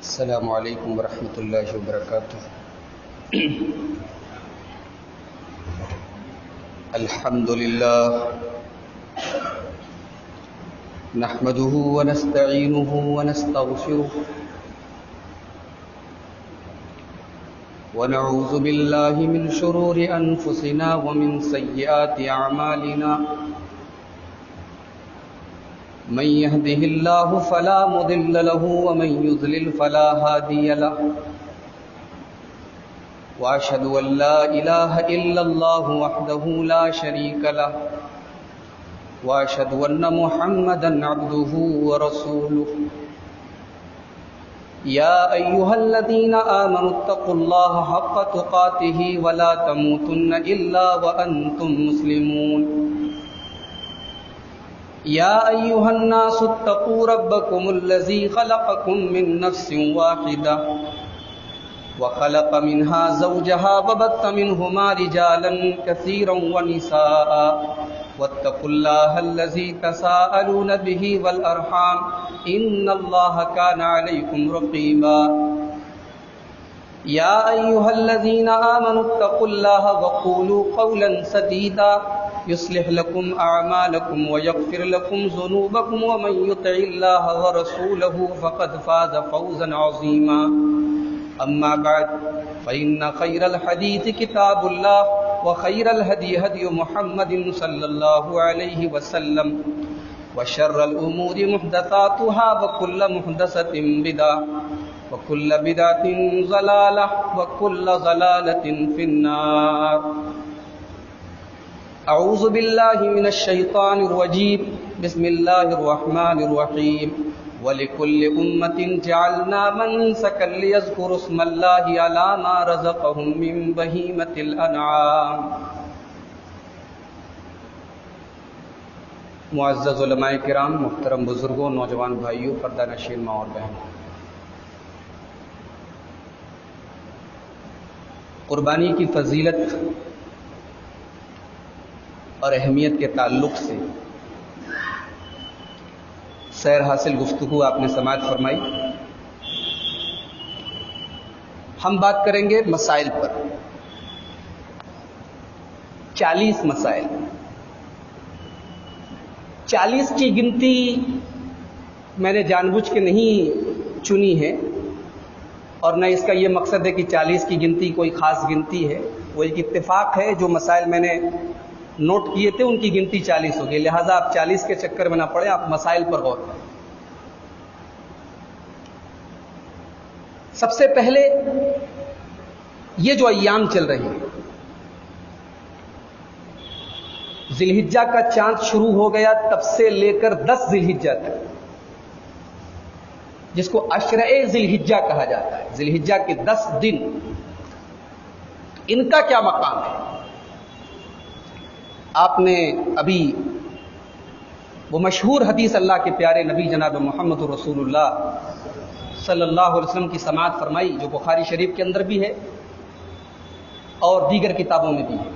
السلام علیکم ورحمۃ اللہ وبرکاتہ۔ الحمد للہ نحمده ونستعینه ونستغفره ونعوذ باللہ من شرور انفسنا ومن سیئات اعمالنا، من يهده الله فلا مضل له ومن يضلل فلا هادي له، وأشهد أن لا إله إلا الله وحده لا شريك له، وأشهد أن محمدا عبده ورسوله۔ يا أيها الذين آمنوا اتقوا الله حق تقاته ولا تموتن إلا وأنتم مسلمون۔ يا أيها الناس اتقوا ربكم الذي خلقكم من نفس واحدة وخلق منها زوجها وبث منهما رجالا كثيرا ونساء، واتقوا الله الذي تساءلون به والأرحام إن الله كان عليكم رقيبا۔ يا أيها الذين آمنوا اتقوا الله وقولوا قولا سديدا يصلح لكم أعمالكم ويغفر لكم ذنوبكم، ومن يطع الله ورسوله فقد فاز فوزا عظيما۔ أما بعد فإن خير الحديث كتاب الله، وخير الهدي هدي محمد صلى الله عليه وسلم، وشر الأمور محدثاتها، وكل محدثة بدعة، وكل بدعة ضلالة، وكل ضلالة في النار۔ اعوذ باللہ من الشیطان الرجیم، بسم اللہ الرحمن الرحیم۔ وَلِكُلِّ أُمَّةٍ جَعَلْنَا مَنسَكًا لِيَذْكُرُوا اسْمَ اللَّهِ عَلَى مَا رَزَقَهُم مِّن بَهِيمَةِ الْأَنْعَامِ۔ معزز علماء کرام، محترم بزرگوں، نوجوان بھائیوں، پردہ نشین ماں اور بہنوں، قربانی کی فضیلت اور اہمیت کے تعلق سے سیر حاصل گفتگو آپ نے سماعت فرمائی۔ ہم بات کریں گے مسائل پر، 40 مسائل۔ 40 کی گنتی میں نے جان بوجھ کے نہیں چنی ہے، اور نہ اس کا یہ مقصد ہے کہ 40 کی گنتی کوئی خاص گنتی ہے، وہ ایک اتفاق ہے۔ جو مسائل میں نے نوٹ کیے تھے ان کی گنتی 40 ہوگی، لہذا آپ 40 کے چکر میں نہ پڑے، آپ مسائل پر غور کریں۔ سب سے پہلے یہ جو ایام چل رہے ہیں، ذی الحجہ کا چاند شروع ہو گیا تب سے لے کر 10 ذی الحجہ تک، جس کو عشرہ ذی الحجہ کہا جاتا ہے۔ ذی الحجہ کے 10 دن، ان کا کیا مقام ہے؟ آپ نے ابھی وہ مشہور حدیث اللہ کے پیارے نبی جناب محمد رسول اللہ صلی اللہ علیہ وسلم کی سماعت فرمائی، جو بخاری شریف کے اندر بھی ہے اور دیگر کتابوں میں بھی ہے۔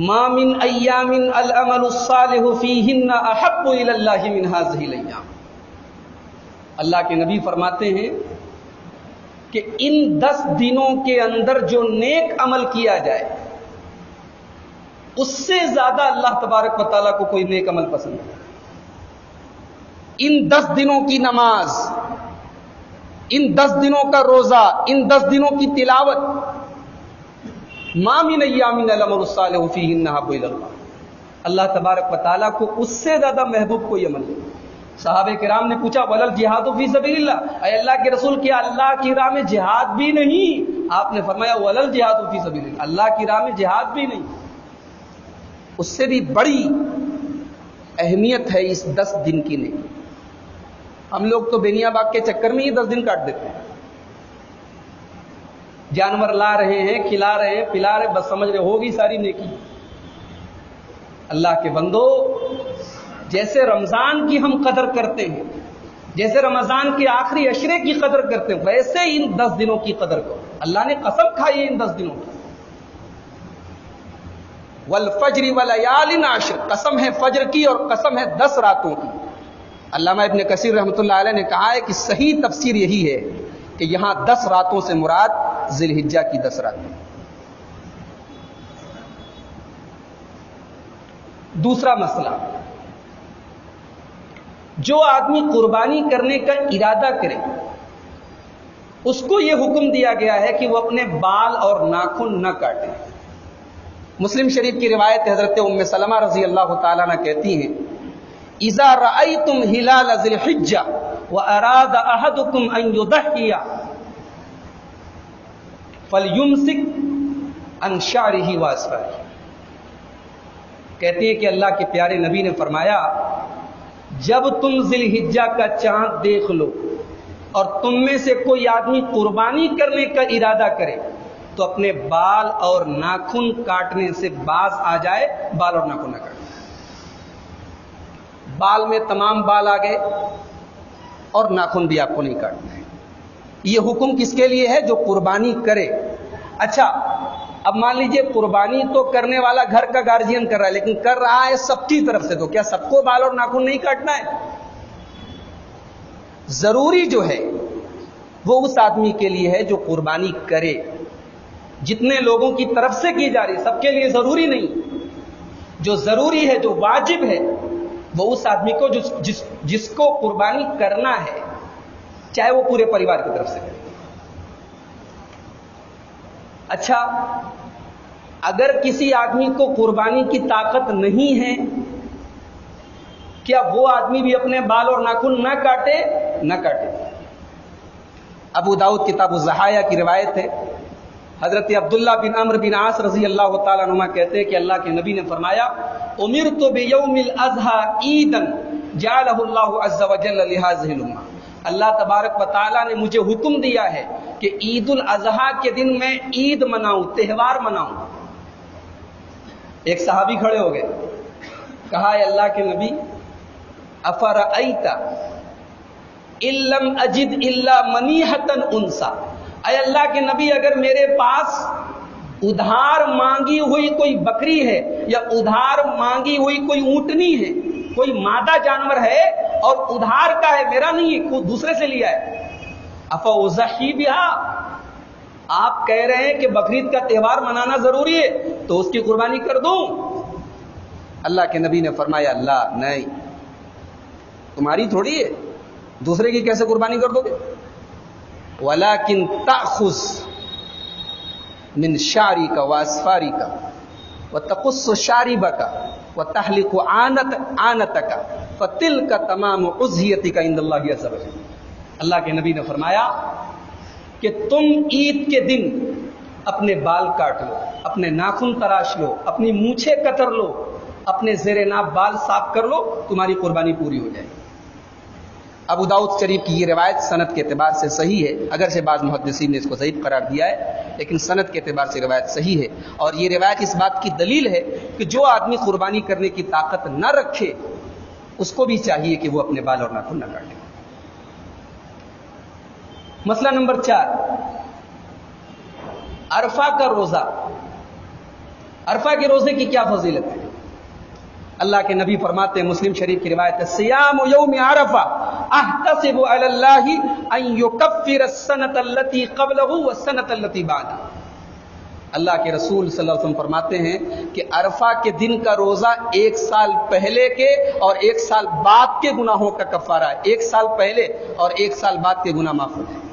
ما من ایام العمل الصالح فیہن احب الی اللہ من ہذہ الایام۔ اللہ کے نبی فرماتے ہیں کہ ان 10 دنوں کے اندر جو نیک عمل کیا جائے، اس سے زیادہ اللہ تبارک و تعالیٰ کو کوئی نیک عمل پسند ہے۔ ان 10 دنوں کی نماز، ان 10 دنوں کا روزہ، ان 10 دنوں کی تلاوت، ما من ایام العمل الصالح فیہن احب الی اللہ، اللہ تبارک و تعالیٰ کو اس سے زیادہ محبوب کوئی عمل نہیں۔ صحابہ کرام نے پوچھا وَلَا الْجِهَادُ فِي سَبِيلِ اللَّهِ، اے اللہ کے رسول، کیا اللہ کی راہ میں جہاد بھی نہیں؟ آپ نے فرمایا وَلَا الْجِهَادُ فِي سَبِيلِ اللَّهِ، اللہ کی راہ میں جہاد بھی نہیں۔ اس سے بھی بڑی اہمیت ہے اس 10 دن کی نیکی۔ ہم لوگ تو بینیا باغ کے چکر میں ہی 10 دن کاٹ دیتے ہیں، جانور لا رہے ہیں، کھلا رہے ہیں، پلا رہے، بس سمجھ رہے ہوگی ساری نیکی۔ اللہ کے بندو، جیسے رمضان کی ہم قدر کرتے ہیں، جیسے رمضان کے آخری عشرے کی قدر کرتے ہیں، ویسے ان 10 دنوں کی قدر کرو۔ اللہ نے قسم کھائی ہے ان 10 دنوں کی۔ والفجر ولیال عشر، قسم ہے فجر کی اور قسم ہے 10 راتوں کی۔ علامہ ابن کثیر رحمۃ اللہ علیہ نے کہا ہے کہ صحیح تفسیر یہی ہے کہ یہاں 10 راتوں سے مراد ذی الحجہ کی 10 راتیں۔ دوسرا مسئلہ، جو آدمی قربانی کرنے کا ارادہ کرے اس کو یہ حکم دیا گیا ہے کہ وہ اپنے بال اور ناخن نہ کاٹے۔ مسلم شریف کی روایت حضرت ام سلمہ رضی اللہ تعالیٰ عنہ کہتی ہیں اذا رأيتم هلال ذي الحجة واراد احدكم ان يضحي فليمسك عن شعره واظفاره، کہتے ہیں کہ اللہ کے پیارے نبی نے فرمایا جب تم ذی الحجہ کا چاند دیکھ لو اور تم میں سے کوئی آدمی قربانی کرنے کا ارادہ کرے تو اپنے بال اور ناخن کاٹنے سے باز آ جائے، بال اور ناخن نہ کاٹے۔ بال میں تمام بال آ گئے اور ناخن بھی آپ کو نہیں کاٹنا ہے۔ یہ حکم کس کے لیے ہے؟ جو قربانی کرے۔ اچھا، اب مان لیجئے قربانی تو کرنے والا گھر کا گارجین کر رہا ہے، لیکن کر رہا ہے سب کی طرف سے، تو کیا سب کو بال اور ناخن نہیں کاٹنا ہے؟ ضروری جو ہے وہ اس آدمی کے لیے ہے جو قربانی کرے۔ جتنے لوگوں کی طرف سے کی جا رہی سب کے لیے ضروری نہیں، جو ضروری ہے، جو واجب ہے، وہ اس آدمی کو جس کو قربانی کرنا ہے، چاہے وہ پورے پریوار کی طرف سے کرے۔ اچھا، اگر کسی آدمی کو قربانی کی طاقت نہیں ہے، کیا وہ آدمی بھی اپنے بال اور ناخن نہ کاٹے؟ نہ کاٹے۔ ابو داؤد کتاب الضحایا کی روایت ہے، حضرت عبداللہ بن عمرو بن عاص رضی اللہ تعالیٰ عنہ کہتے ہیں کہ اللہ کے نبی نے فرمایا امرت بیوم الاضحی عیدا جعلہ اللہ عز وجل لہذہ الامہ، اللہ تبارک و تعالیٰ نے مجھے حکم دیا ہے کہ عید الاضحیٰ کے دن میں عید مناؤں، تہوار مناؤں۔ ایک صحابی کھڑے ہو گئے، کہا اے اللہ کے نبی افرأیت ان لم اجد الا منیحۃ انثی، اے اللہ کے نبی اگر میرے پاس ادھار مانگی ہوئی کوئی بکری ہے یا ادھار مانگی ہوئی کوئی اونٹنی ہے، کوئی مادہ جانور ہے اور ادھار کا ہے، میرا نہیں ہے، کوئی دوسرے سے لیا ہے، افاضحی بہا، آپ کہہ رہے ہیں کہ بقرعید کا تہوار منانا ضروری ہے تو اس کی قربانی کر دوں؟ اللہ کے نبی نے فرمایا اللہ نہیں، تمہاری تھوڑی ہے، دوسرے کی کیسے قربانی کر دو گے؟ وَلَكِن تَأْخُذْ مِنْ شَعْرِكَ وَأَصْفَارِكَ وَتَقُصُّ شَارِبَكَ وَتَحْلِقُ عَانَتَكَ فَتِلْكَ تَمَامُ عُضْحِيَتِكَ عِنْدَ اللَّهِ عَزَّ وَجَلَّ۔ اللہ کے نبی نے فرمایا کہ تم عید کے دن اپنے بال کاٹ لو، اپنے ناخن تراش لو، اپنی مونچھیں کتر لو، اپنے زیر ناف بال صاف کر لو، تمہاری قربانی پوری ہو جائے گی۔ ابو داؤد شریف کی یہ روایت سند کے اعتبار سے صحیح ہے، اگرچہ بعض محدثین نے اس کو ضعیف قرار دیا ہے، لیکن سند کے اعتبار سے روایت صحیح ہے، اور یہ روایت اس بات کی دلیل ہے کہ جو آدمی قربانی کرنے کی طاقت نہ رکھے اس کو بھی چاہیے کہ وہ اپنے بال اور ناخن نہ کاٹے۔ مسئلہ نمبر 4، عرفہ کا روزہ۔ عرفہ کے روزے کی کیا فضیلت ہے؟ اللہ کے نبی فرماتے ہیں، مسلم شریف کی روایت ہے، صیام یوم عرفہ احتسب علی اللہ ان یکفر السنۃ التي قبلہ والسنۃ التي بعدہ۔ اللہ کے رسول صلی اللہ علیہ وسلم فرماتے ہیں کہ عرفہ کے دن کا روزہ 1 سال پہلے کے اور 1 سال بعد کے گناہوں کا کفارہ ہے، 1 سال پہلے اور 1 سال بعد کے گناہ معاف ہوتے ہیں۔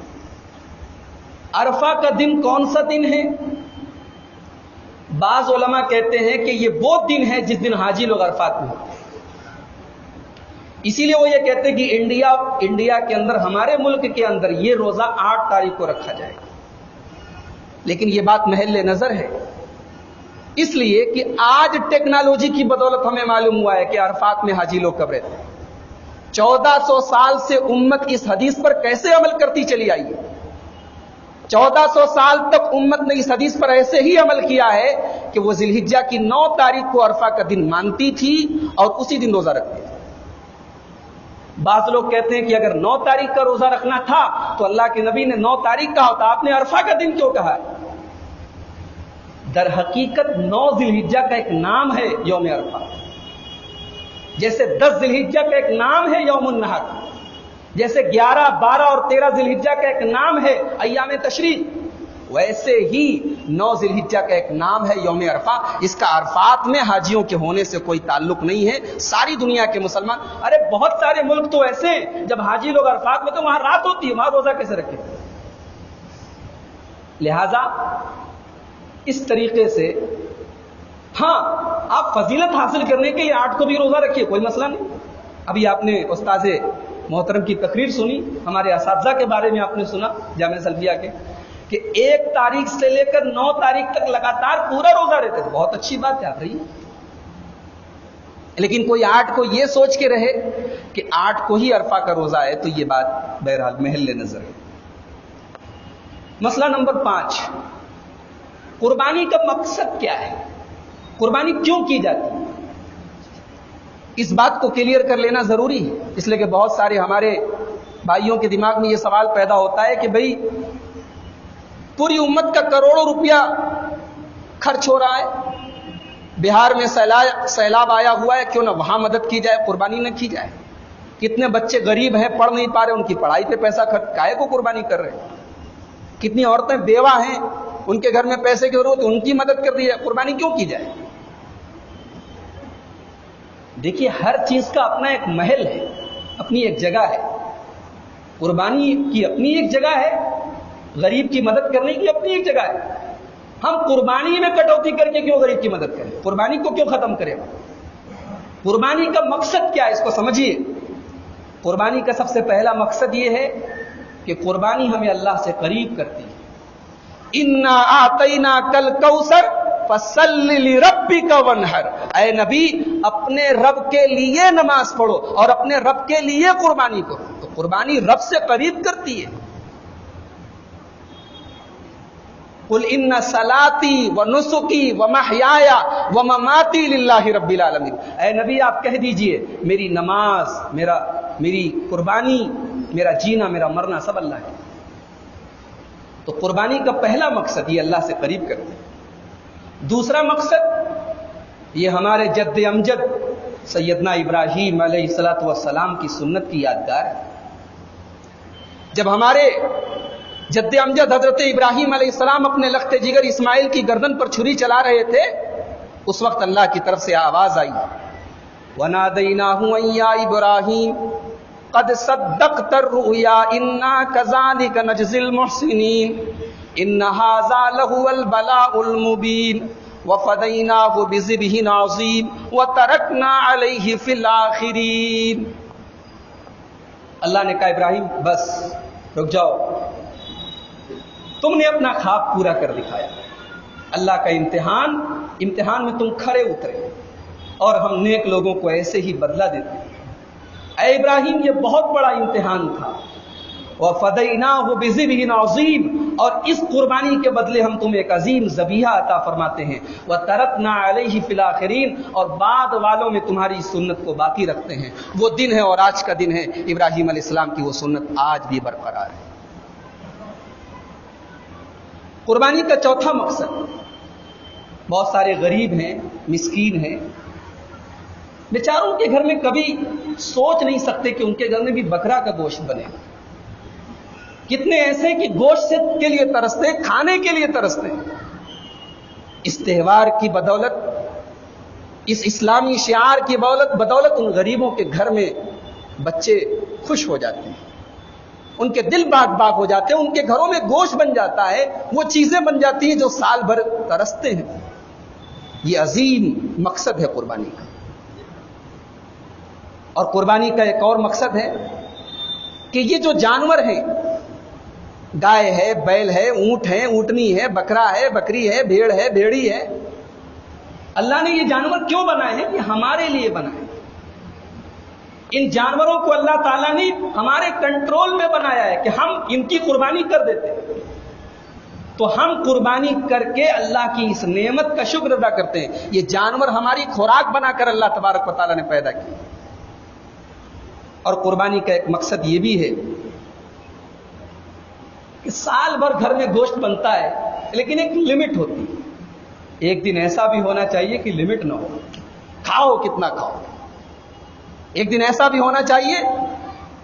عرفہ کا دن کون سا دن ہے؟ بعض علماء کہتے ہیں کہ یہ وہ دن ہے جس دن حاجی لوگ عرفات میں ہوتے ہیں، اسی لیے وہ یہ کہتے ہیں کہ انڈیا کے اندر، ہمارے ملک کے اندر یہ روزہ 8 تاریخ کو رکھا جائے گا، لیکن یہ بات محل نظر ہے، اس لیے کہ آج ٹیکنالوجی کی بدولت ہمیں معلوم ہوا ہے کہ عرفات میں حاجی لوگ کب رہتے ہیں۔ 1400 سال سے امت اس حدیث پر کیسے عمل کرتی چلی آئی ہے؟ 1400 سال تک امت نے اس حدیث پر ایسے ہی عمل کیا ہے کہ وہ ذی الحجہ کی 9 تاریخ کو عرفہ کا دن مانتی تھی اور اسی دن روزہ رکھتی تھی۔ بعض لوگ کہتے ہیں کہ اگر 9 تاریخ کا روزہ رکھنا تھا تو اللہ کے نبی نے 9 تاریخ کہا ہوتا، آپ نے عرفہ کا دن کیوں کہا ہے؟ در حقیقت 9 ذی الحجہ کا ایک نام ہے یوم عرفہ، جیسے 10 ذی الحجہ کا ایک نام ہے یوم النحر، جیسے 11، 12 اور 13 ذی الحجہ کا ایک نام ہے ایام تشریق، ویسے ہی 9 ذی الحجہ کا ایک نام ہے یوم عرفہ۔ اس کا عرفات میں حاجیوں کے ہونے سے کوئی تعلق نہیں ہے۔ ساری دنیا کے مسلمان، ارے بہت سارے ملک تو ایسے ہیں جب حاجی لوگ عرفات میں تو وہاں رات ہوتی ہے، وہاں روزہ کیسے رکھے؟ لہذا اس طریقے سے ہاں آپ فضیلت حاصل کرنے کے لیے 8 کو بھی روزہ رکھیے، کوئی مسئلہ نہیں۔ ابھی آپ نے استاذ محترم کی تقریر سنی، ہمارے اساتذہ کے بارے میں آپ نے سنا جامعہ سلفیہ کے، کہ 1 تاریخ سے لے کر 9 تاریخ تک لگاتار پورا روزہ رہتے تھے۔ بہت اچھی بات ہے آپ رہی، لیکن کوئی 8 کو یہ سوچ کے رہے کہ 8 کو ہی عرفہ کا روزہ ہے، تو یہ بات بہرحال محل نظر ہے۔ مسئلہ نمبر 5، قربانی کا مقصد کیا ہے؟ قربانی کیوں کی جاتی ہے؟ اس بات کو کلیئر کر لینا ضروری ہے، اس لیے کہ بہت سارے ہمارے بھائیوں کے دماغ میں یہ سوال پیدا ہوتا ہے کہ بھئی پوری امت کا کروڑوں روپیہ خرچ ہو رہا ہے، بہار میں سیلاب آیا ہوا ہے، کیوں نہ وہاں مدد کی جائے، قربانی نہ کی جائے؟ کتنے بچے غریب ہیں، پڑھ نہیں پا رہے، ان کی پڑھائی پہ پیسہ خرچ، کائے کو قربانی کر رہے ہیں؟ کتنی عورتیں بیوہ ہیں، ان کے گھر میں پیسے کی ضرورت ہے، ان کی مدد کر دی ہے، قربانی کیوں کی جائے؟ دیکھیے ہر چیز کا اپنا ایک محل ہے، اپنی ایک جگہ ہے۔ قربانی کی اپنی ایک جگہ ہے، غریب کی مدد کرنے کی اپنی ایک جگہ ہے۔ ہم قربانی میں کٹوتی کر کے کیوں غریب کی مدد کریں؟ قربانی کو کیوں ختم کریں؟ قربانی کا مقصد کیا ہے، اس کو سمجھیے۔ قربانی کا سب سے پہلا مقصد یہ ہے کہ قربانی ہمیں اللہ سے قریب کرتی ہے۔ اِنَّا أَعْطَيْنَاكَ الْكَوْثَرَ فَصَلِّ لِرَبِّكَ وَانْحَرْ، اے نبی اپنے رب کے لیے نماز پڑھو اور اپنے رب کے لیے قربانی کرو۔ تو قربانی رب سے قریب کرتی ہے۔ قُلْ إِنَّ صَلَاتِي وَنُسُكِي وَمَحْيَايَ وَمَمَاتِي لِلَّهِ رَبِّ الْعَالَمِينَ، اے نبی آپ کہہ دیجئے میری نماز، میری قربانی، میرا جینا، میرا مرنا سب اللہ ہے۔ تو قربانی کا پہلا مقصد یہ اللہ سے قریب کرتے ہیں۔ دوسرا مقصد یہ ہمارے جد امجد سیدنا ابراہیم علیہ الصلوۃ والسلام کی سنت کی یادگار ہے۔ جب ہمارے جد امجد حضرت ابراہیم علیہ السلام اپنے لخت جگر اسماعیل کی گردن پر چھری چلا رہے تھے، اس وقت اللہ کی طرف سے آواز آئی، وَنَادَيْنَاهُ أَن يَا إِبْرَاهِيمُ قد صدقت الرؤيا إنا كذلك نجزي المحسنين إن هذا لهو البلاء المبين وفديناه بذبح عظيم وتركنا عليه في الآخرين۔ اللہ نے کہا ابراہیم بس رک جاؤ، تم نے اپنا خواب پورا کر دکھایا، اللہ کا امتحان میں تم کھڑے اترے، اور ہم نیک لوگوں کو ایسے ہی بدلہ دیتے ہیں۔ اے ابراہیم یہ بہت بڑا امتحان تھا، وَفَدَيْنَاهُ بِذِبْحٍ عَظِيمٍ، اور اس قربانی کے بدلے ہم تمہیں ایک عظیم ذبیحہ عطا فرماتے ہیں، وَتَرَكْنَا عَلَيْهِ فِي الْآخِرِينَ، اور بعد والوں میں تمہاری سنت کو باقی رکھتے ہیں۔ وہ دن ہے اور آج کا دن ہے، ابراہیم علیہ السلام کی وہ سنت آج بھی برقرار ہے۔ قربانی کا چوتھا مقصد، بہت سارے غریب ہیں، مسکین ہیں، بیچاروں کے گھر میں کبھی سوچ نہیں سکتے کہ ان کے گھر میں بھی بکرا کا گوشت بنے۔ کتنے ایسے کہ گوشت کے لیے ترستے، کھانے کے لیے ترستے۔ اس تہوار کی بدولت، اس اسلامی شعار کی بدولت ان غریبوں کے گھر میں بچے خوش ہو جاتے ہیں، ان کے دل باغ باغ ہو جاتے ہیں، ان کے گھروں میں گوشت بن جاتا ہے، وہ چیزیں بن جاتی ہیں جو سال بھر ترستے ہیں۔ یہ عظیم مقصد ہے قربانی کا۔ اور قربانی کا ایک اور مقصد ہے کہ یہ جو جانور ہیں، گائے ہے، بیل ہے، اونٹ ہے، اونٹنی ہے، بکرا ہے، بکری ہے، بھیڑ ہے، بھیڑی ہے، اللہ نے یہ جانور کیوں بنائے ہیں؟ یہ ہمارے لیے بنائے۔ ان جانوروں کو اللہ تعالیٰ نے ہمارے کنٹرول میں بنایا ہے کہ ہم ان کی قربانی کر دیتے ہیں، تو ہم قربانی کر کے اللہ کی اس نعمت کا شکر ادا کرتے ہیں۔ یہ جانور ہماری خوراک بنا کر اللہ تبارک و تعالیٰ نے پیدا کی۔ اور قربانی کا ایک مقصد یہ بھی ہے کہ سال بھر گھر میں گوشت بنتا ہے، لیکن ایک لمٹ ہوتی ہے۔ ایک دن ایسا بھی ہونا چاہیے کہ لمٹ نہ ہو، کھاؤ کتنا کھاؤ، ایک دن ایسا بھی ہونا چاہیے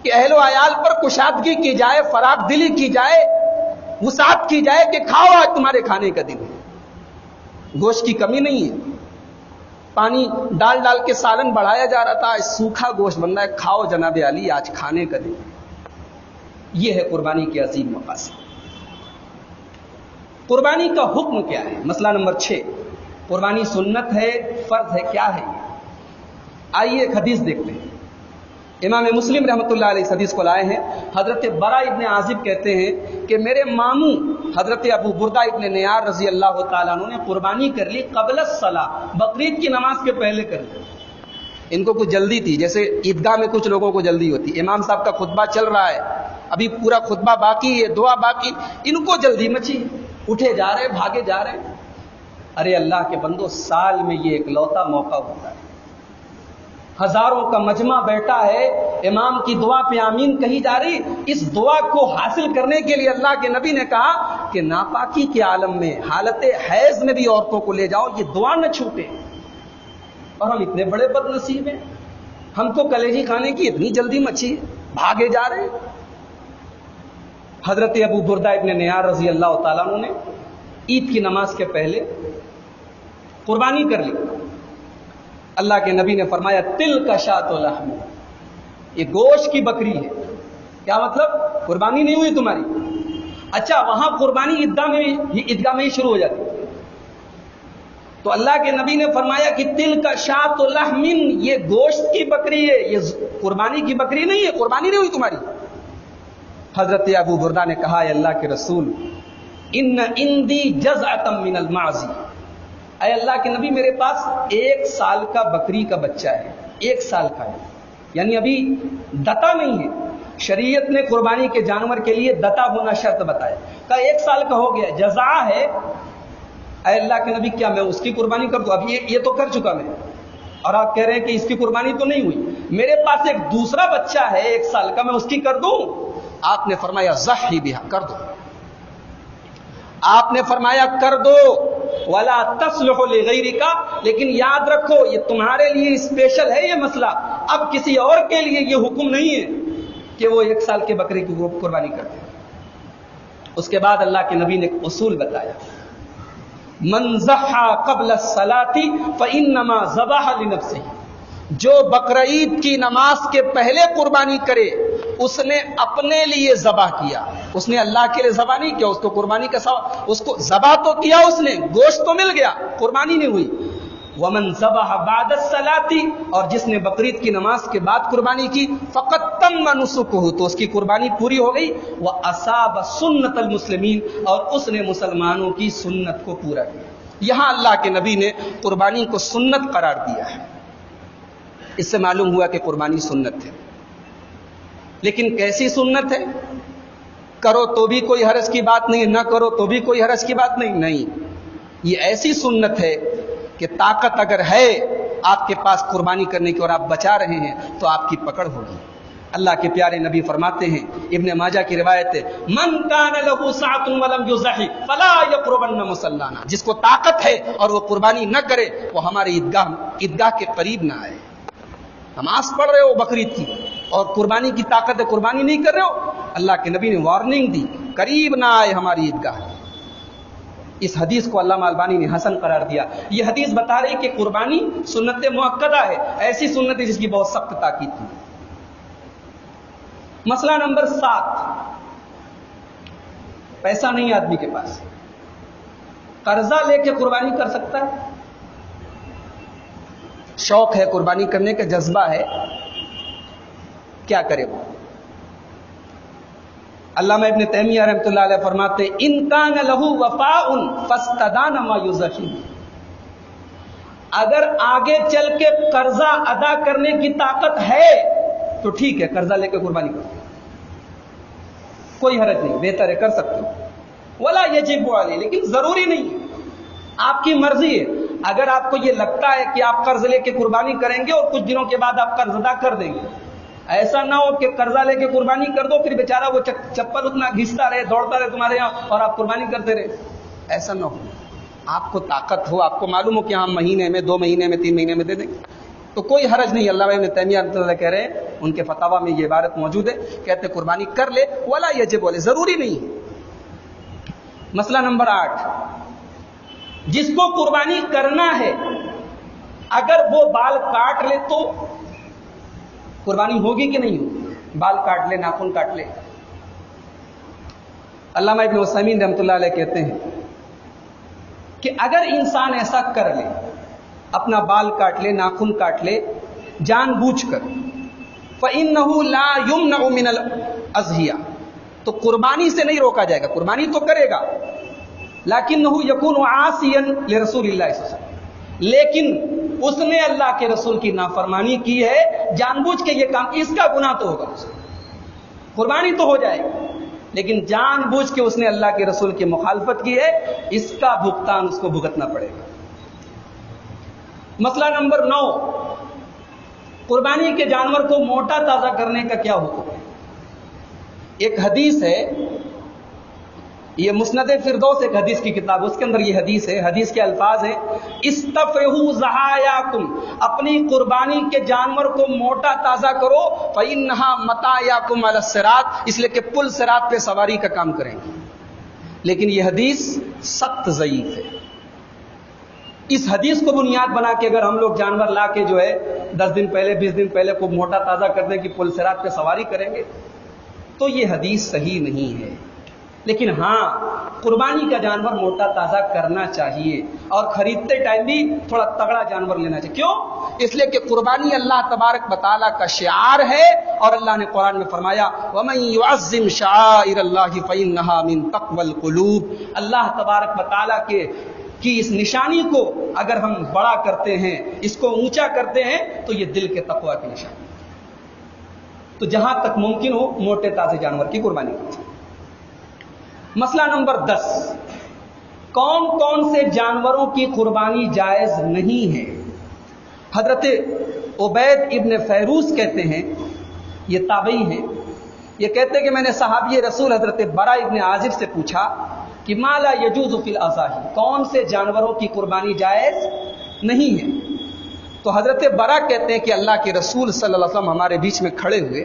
کہ اہل و عیال پر کشادگی کی جائے، فراخ دلی کی جائے، وسعت کی جائے کہ کھاؤ، آج تمہارے کھانے کا دن ہے، گوشت کی کمی نہیں ہے، پانی ڈال ڈال کے سالن بڑھایا جا رہا تھا، سوکھا گوشت بن رہا ہے، کھاؤ جناب علی، آج کھانے کا دن ہے۔ یہ ہے قربانی کے عظیم مقاصد۔ قربانی کا حکم کیا ہے؟ مسئلہ نمبر 6، قربانی سنت ہے، فرض ہے، کیا ہے؟ آئیے ایک حدیث دیکھتے ہیں۔ امام مسلم رحمۃ اللہ علیہ اس حدیث کو لائے ہیں۔ حضرت برا ابن عازب کہتے ہیں کہ میرے ماموں حضرت ابو بردہ ابن نیار رضی اللہ تعالیٰ عنہ نے قربانی کر لی قبل الصلاۃ، بقرعید کی نماز کے پہلے کر لی۔ ان کو کچھ جلدی تھی، جیسے عیدگاہ میں کچھ لوگوں کو جلدی ہوتی، امام صاحب کا خطبہ چل رہا ہے، ابھی پورا خطبہ باقی ہے، دعا باقی، ان کو جلدی مچی، اٹھے جا رہے، بھاگے جا رہے۔ ارے اللہ کے بندو، سال میں یہ اکلوتا موقع ہوتا ہے، ہزاروں کا مجمع بیٹھا ہے، امام کی دعا پہ آمین کہی جا رہی، اس دعا کو حاصل کرنے کے لیے اللہ کے نبی نے کہا کہ ناپاکی کے عالم میں، حالت حیض میں بھی عورتوں کو لے جاؤ، یہ دعا نہ چھوٹے۔ اور ہم اتنے بڑے بد نصیب ہیں، ہم کو کلیجی کھانے کی اتنی جلدی مچی، بھاگے جا رہے۔ حضرت ابو بردہ ابن نیار رضی اللہ تعالیٰ عنہ نے عید کی نماز کے پہلے قربانی کر لی۔ اللہ کے نبی نے فرمایا تل کا شاۃ لحم، یہ گوشت کی بکری ہے۔ کیا مطلب؟ قربانی نہیں ہوئی تمہاری؟ اچھا، وہاں قربانی عیدگاہ میں ہی شروع ہو جاتی، تو اللہ کے نبی نے فرمایا کہ تل کا شاۃ لحم، یہ گوشت کی بکری ہے، یہ قربانی کی بکری نہیں ہے، قربانی نہیں ہوئی تمہاری۔ حضرت ابو بردہ نے کہا اے اللہ کے رسول، ان عندی جزعۃ من المعز، اے اللہ کے نبی میرے پاس 1 سال کا بکری کا بچہ ہے، 1 سال کا ہے، یعنی ابھی دتا نہیں ہے۔ شریعت نے قربانی کے جانور کے لیے دتا ہونا شرط بتایا، کہا 1 سال کا ہو گیا، جزا ہے۔ اے اللہ کے نبی کیا میں اس کی قربانی کر دوں؟ اب یہ تو کر چکا میں، اور آپ کہہ رہے ہیں کہ اس کی قربانی تو نہیں ہوئی، میرے پاس ایک دوسرا بچہ ہے 1 سال کا، میں اس کی کر دوں؟ آپ نے فرمایا ضحی بہا، کر دو۔ آپ نے فرمایا کر دو، ولا تصلح لغیرک، لیکن یاد رکھو یہ تمہارے لیے اسپیشل ہے یہ مسئلہ، اب کسی اور کے لیے یہ حکم نہیں ہے کہ وہ 1 سال کے بکرے کی قربانی کرتے ہیں۔ اس کے بعد اللہ کے نبی نے ایک اصول بتایا، من ضحى قبل الصلاة فإنما ذبح لنفسه، جو بقرعید کی نماز کے پہلے قربانی کرے اس نے اپنے لیے ذبح کیا، اس نے اللہ کے لیے ذبح نہیں کیا، اس کو قربانی کا ثواب، اس کو ذبح تو کیا، اس نے گوشت تو مل گیا، قربانی نہیں ہوئی۔ ومن ذبح بعد الصلاة، اور جس نے بقرعید کی نماز کے بعد قربانی کی، فقد تم نسکہ، تو اس کی قربانی پوری ہو گئی، واصاب سنت المسلمین، اور اس نے مسلمانوں کی سنت کو پورا کیا۔ یہاں اللہ کے نبی نے قربانی کو سنت قرار دیا ہے، اس سے معلوم ہوا کہ قربانی سنت ہے۔ لیکن کیسی سنت ہے؟ کرو تو بھی کوئی حرج کی بات نہیں، نہ کرو تو بھی کوئی حرج کی بات نہیں، یہ ایسی سنت ہے کہ طاقت اگر ہے آپ کے پاس قربانی کرنے کی اور آپ بچا رہے ہیں تو آپ کی پکڑ ہوگی۔ اللہ کے پیارے نبی فرماتے ہیں، ابن ماجہ کی روایت ہے، من کان له سعۃ ولم یضحی فلا یقربن مصلانا، جس کو طاقت ہے اور وہ قربانی نہ کرے وہ ہمارے عیدگاہ کے قریب نہ آئے۔ نماز پڑھ رہے ہو بقرعید کی اور قربانی کی طاقت ہے، قربانی نہیں کر رہے ہو، اللہ کے نبی نے وارننگ دی، قریب نہ آئے ہماری عیدگاہ۔ اس حدیث کو علامہ البانی نے حسن قرار دیا۔ یہ حدیث بتا رہی کہ قربانی سنت مؤکدہ ہے، ایسی سنت ہے جس کی بہت سخت تاکید تھی۔ مسئلہ نمبر 7، پیسہ نہیں آدمی کے پاس، قرضہ لے کے قربانی کر سکتا ہے؟ شوق ہے، قربانی کرنے کا جذبہ ہے، کیا کرے وہ؟ علامہ ابن تیمیہ رحمۃ اللہ علیہ فرماتے ان کان لہ وفاء فاستدان ما یزحی، اگر آگے چل کے قرضہ ادا کرنے کی طاقت ہے تو ٹھیک ہے، قرضہ لے کے قربانی کرو، کوئی حرج نہیں، بہتر ہے، کر سکتے ہو۔ ولا یجب علیہ، لیکن ضروری نہیں ہے، آپ کی مرضی ہے۔ اگر آپ کو یہ لگتا ہے کہ آپ قرض لے کے قربانی کریں گے اور کچھ دنوں کے بعد آپ قرض ادا کر دیں گے، ایسا نہ ہو کہ قرضہ لے کے قربانی کر دو پھر بیچارہ وہ چپل اتنا گھستا رہے، دوڑتا رہے تمہارے یہاں اور آپ قربانی کرتے رہے، ایسا نہ ہو۔ آپ کو طاقت ہو، آپ کو معلوم ہو کہ ہم مہینے میں 2 مہینے میں 3 مہینے میں دے دیں گے تو کوئی حرج نہیں. علامہ ابن تیمیہ رحمۃ اللہ کہہ رہے ہیں, ان کے فتاوی میں یہ عبارت موجود ہے, کہتے قربانی کر لے ولا یجب علیہ, ضروری نہیں ہے. مسئلہ نمبر 8, جس کو قربانی کرنا ہے اگر وہ بال کاٹ لے تو قربانی ہوگی کہ نہیں ہوگی؟ بال کاٹ لے, ناخن کاٹ لے. علامہ ابن عثیمین رحمۃ اللہ علیہ کہتے ہیں کہ اگر انسان ایسا کر لے, اپنا بال کاٹ لے, ناخن کاٹ لے جان بوجھ کر, فَإِنَّهُ لَا يُمْنَعُ مِنَ الْأَضْحِيَةِ, تو قربانی سے نہیں روکا جائے گا, قربانی تو کرے گا, لَكِنَّهُ يَكُونُ عَاصِيًا لِرَسُولِ اللَّهِ صلی اللہ علیہ وسلم, لیکن اس نے اللہ کے رسول کی نافرمانی کی ہے جان بوجھ کے, یہ کام اس کا گناہ تو ہوگا. قربانی تو ہو جائے گی لیکن جان بوجھ کے اس نے اللہ کے رسول کی مخالفت کی ہے, اس کا بھگتان اس کو بھگتنا پڑے گا. مسئلہ نمبر 9, قربانی کے جانور کو موٹا تازہ کرنے کا کیا حکم ہے؟ ایک حدیث ہے, یہ مسند فردوس ایک حدیث کی کتاب, اس کے اندر یہ حدیث ہے. حدیث کے الفاظ ہیں, استفرحوا ضحایاکم, اپنی قربانی کے جانور کو موٹا تازہ کرو, فإنها متاعکم علی الصراط, اس لیے کہ پل صراط پہ سواری کا کام کریں گے. لیکن یہ حدیث سخت ضعیف ہے. اس حدیث کو بنیاد بنا کے اگر ہم لوگ جانور لا کے جو ہے 10 دن پہلے 20 دن پہلے کو موٹا تازہ کرنے کی پل صراط پہ سواری کریں گے تو یہ حدیث صحیح نہیں ہے. لیکن ہاں, قربانی کا جانور موٹا تازہ کرنا چاہیے, اور خریدتے ٹائم بھی تھوڑا تگڑا جانور لینا چاہیے. کیوں؟ اس لیے کہ قربانی اللہ تبارک و تعالیٰ کا شعار ہے, اور اللہ نے قرآن میں فرمایا وَمَن يُعَظِّمْ شَعَائِرَ اللَّهِ فَإِنَّهَا مِن تَقْوَى الْقُلُوبِ, اللہ تبارک و تعالیٰ کی اس نشانی کو اگر ہم بڑا کرتے ہیں, اس کو اونچا کرتے ہیں, تو یہ دل کے تقوی کی نشانی. تو جہاں تک ممکن ہو موٹے تازے جانور کی قربانی کریں. مسئلہ نمبر 10, کون کون سے جانوروں کی قربانی جائز نہیں ہے؟ حضرت عبید ابن فیروز کہتے ہیں, یہ تابعی ہیں, یہ کہتے ہیں کہ میں نے صحابی رسول حضرت برا ابن عازب سے پوچھا کہ ما لا یجوز فی الاضاحی, کون سے جانوروں کی قربانی جائز نہیں ہے؟ تو حضرت برا کہتے ہیں کہ اللہ کے رسول صلی اللہ علیہ وسلم ہمارے بیچ میں کھڑے ہوئے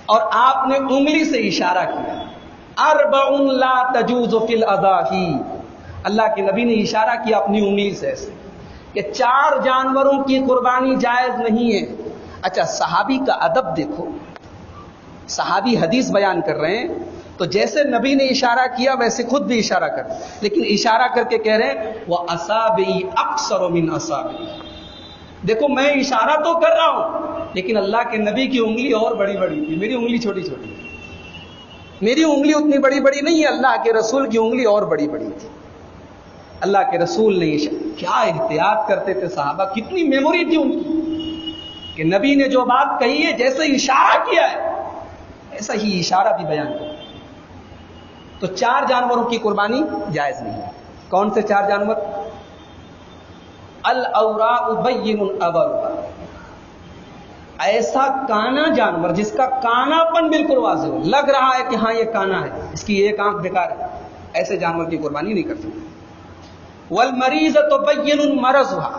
اور آپ نے انگلی سے اشارہ کیا, اربع لا تجوز فی الاضاحی, اللہ کے نبی نے اشارہ کیا اپنی انگلی سے ایسے کہ 4 جانوروں کی قربانی جائز نہیں ہے. اچھا, صحابی کا ادب دیکھو, صحابی حدیث بیان کر رہے ہیں تو جیسے نبی نے اشارہ کیا ویسے خود بھی اشارہ کر, لیکن اشارہ کر کے کہہ رہے ہیں وَأَصَابِعِ أَقْصَرُ مِنْ أَصَابِعِ, دیکھو میں اشارہ تو کر رہا ہوں لیکن اللہ کے نبی کی انگلی اور بڑی بڑی تھی, میری انگلی چھوٹی چھوٹی, میری انگلی اتنی بڑی بڑی نہیں ہے, اللہ کے رسول کی انگلی اور بڑی بڑی تھی. اللہ کے رسول نے کیا احتیاط کرتے تھے صحابہ, کتنی میموری تھی ان کی کہ نبی نے جو بات کہی ہے جیسے اشارہ کیا ہے ایسا ہی اشارہ بھی بیان کیا. تو 4 جانوروں کی قربانی جائز نہیں ہے. کون سے 4 جانور؟ الاوراء بین ابرها, ایسا کانا جانور جس کا کانا پن بالکل واضح ہو, لگ رہا ہے کہ ہاں یہ کانا ہے, اس کی ایک آنکھ بیکار ہے, ایسے جانور کی قربانی نہیں کر سکتے. والمریضۃ بین مرضها,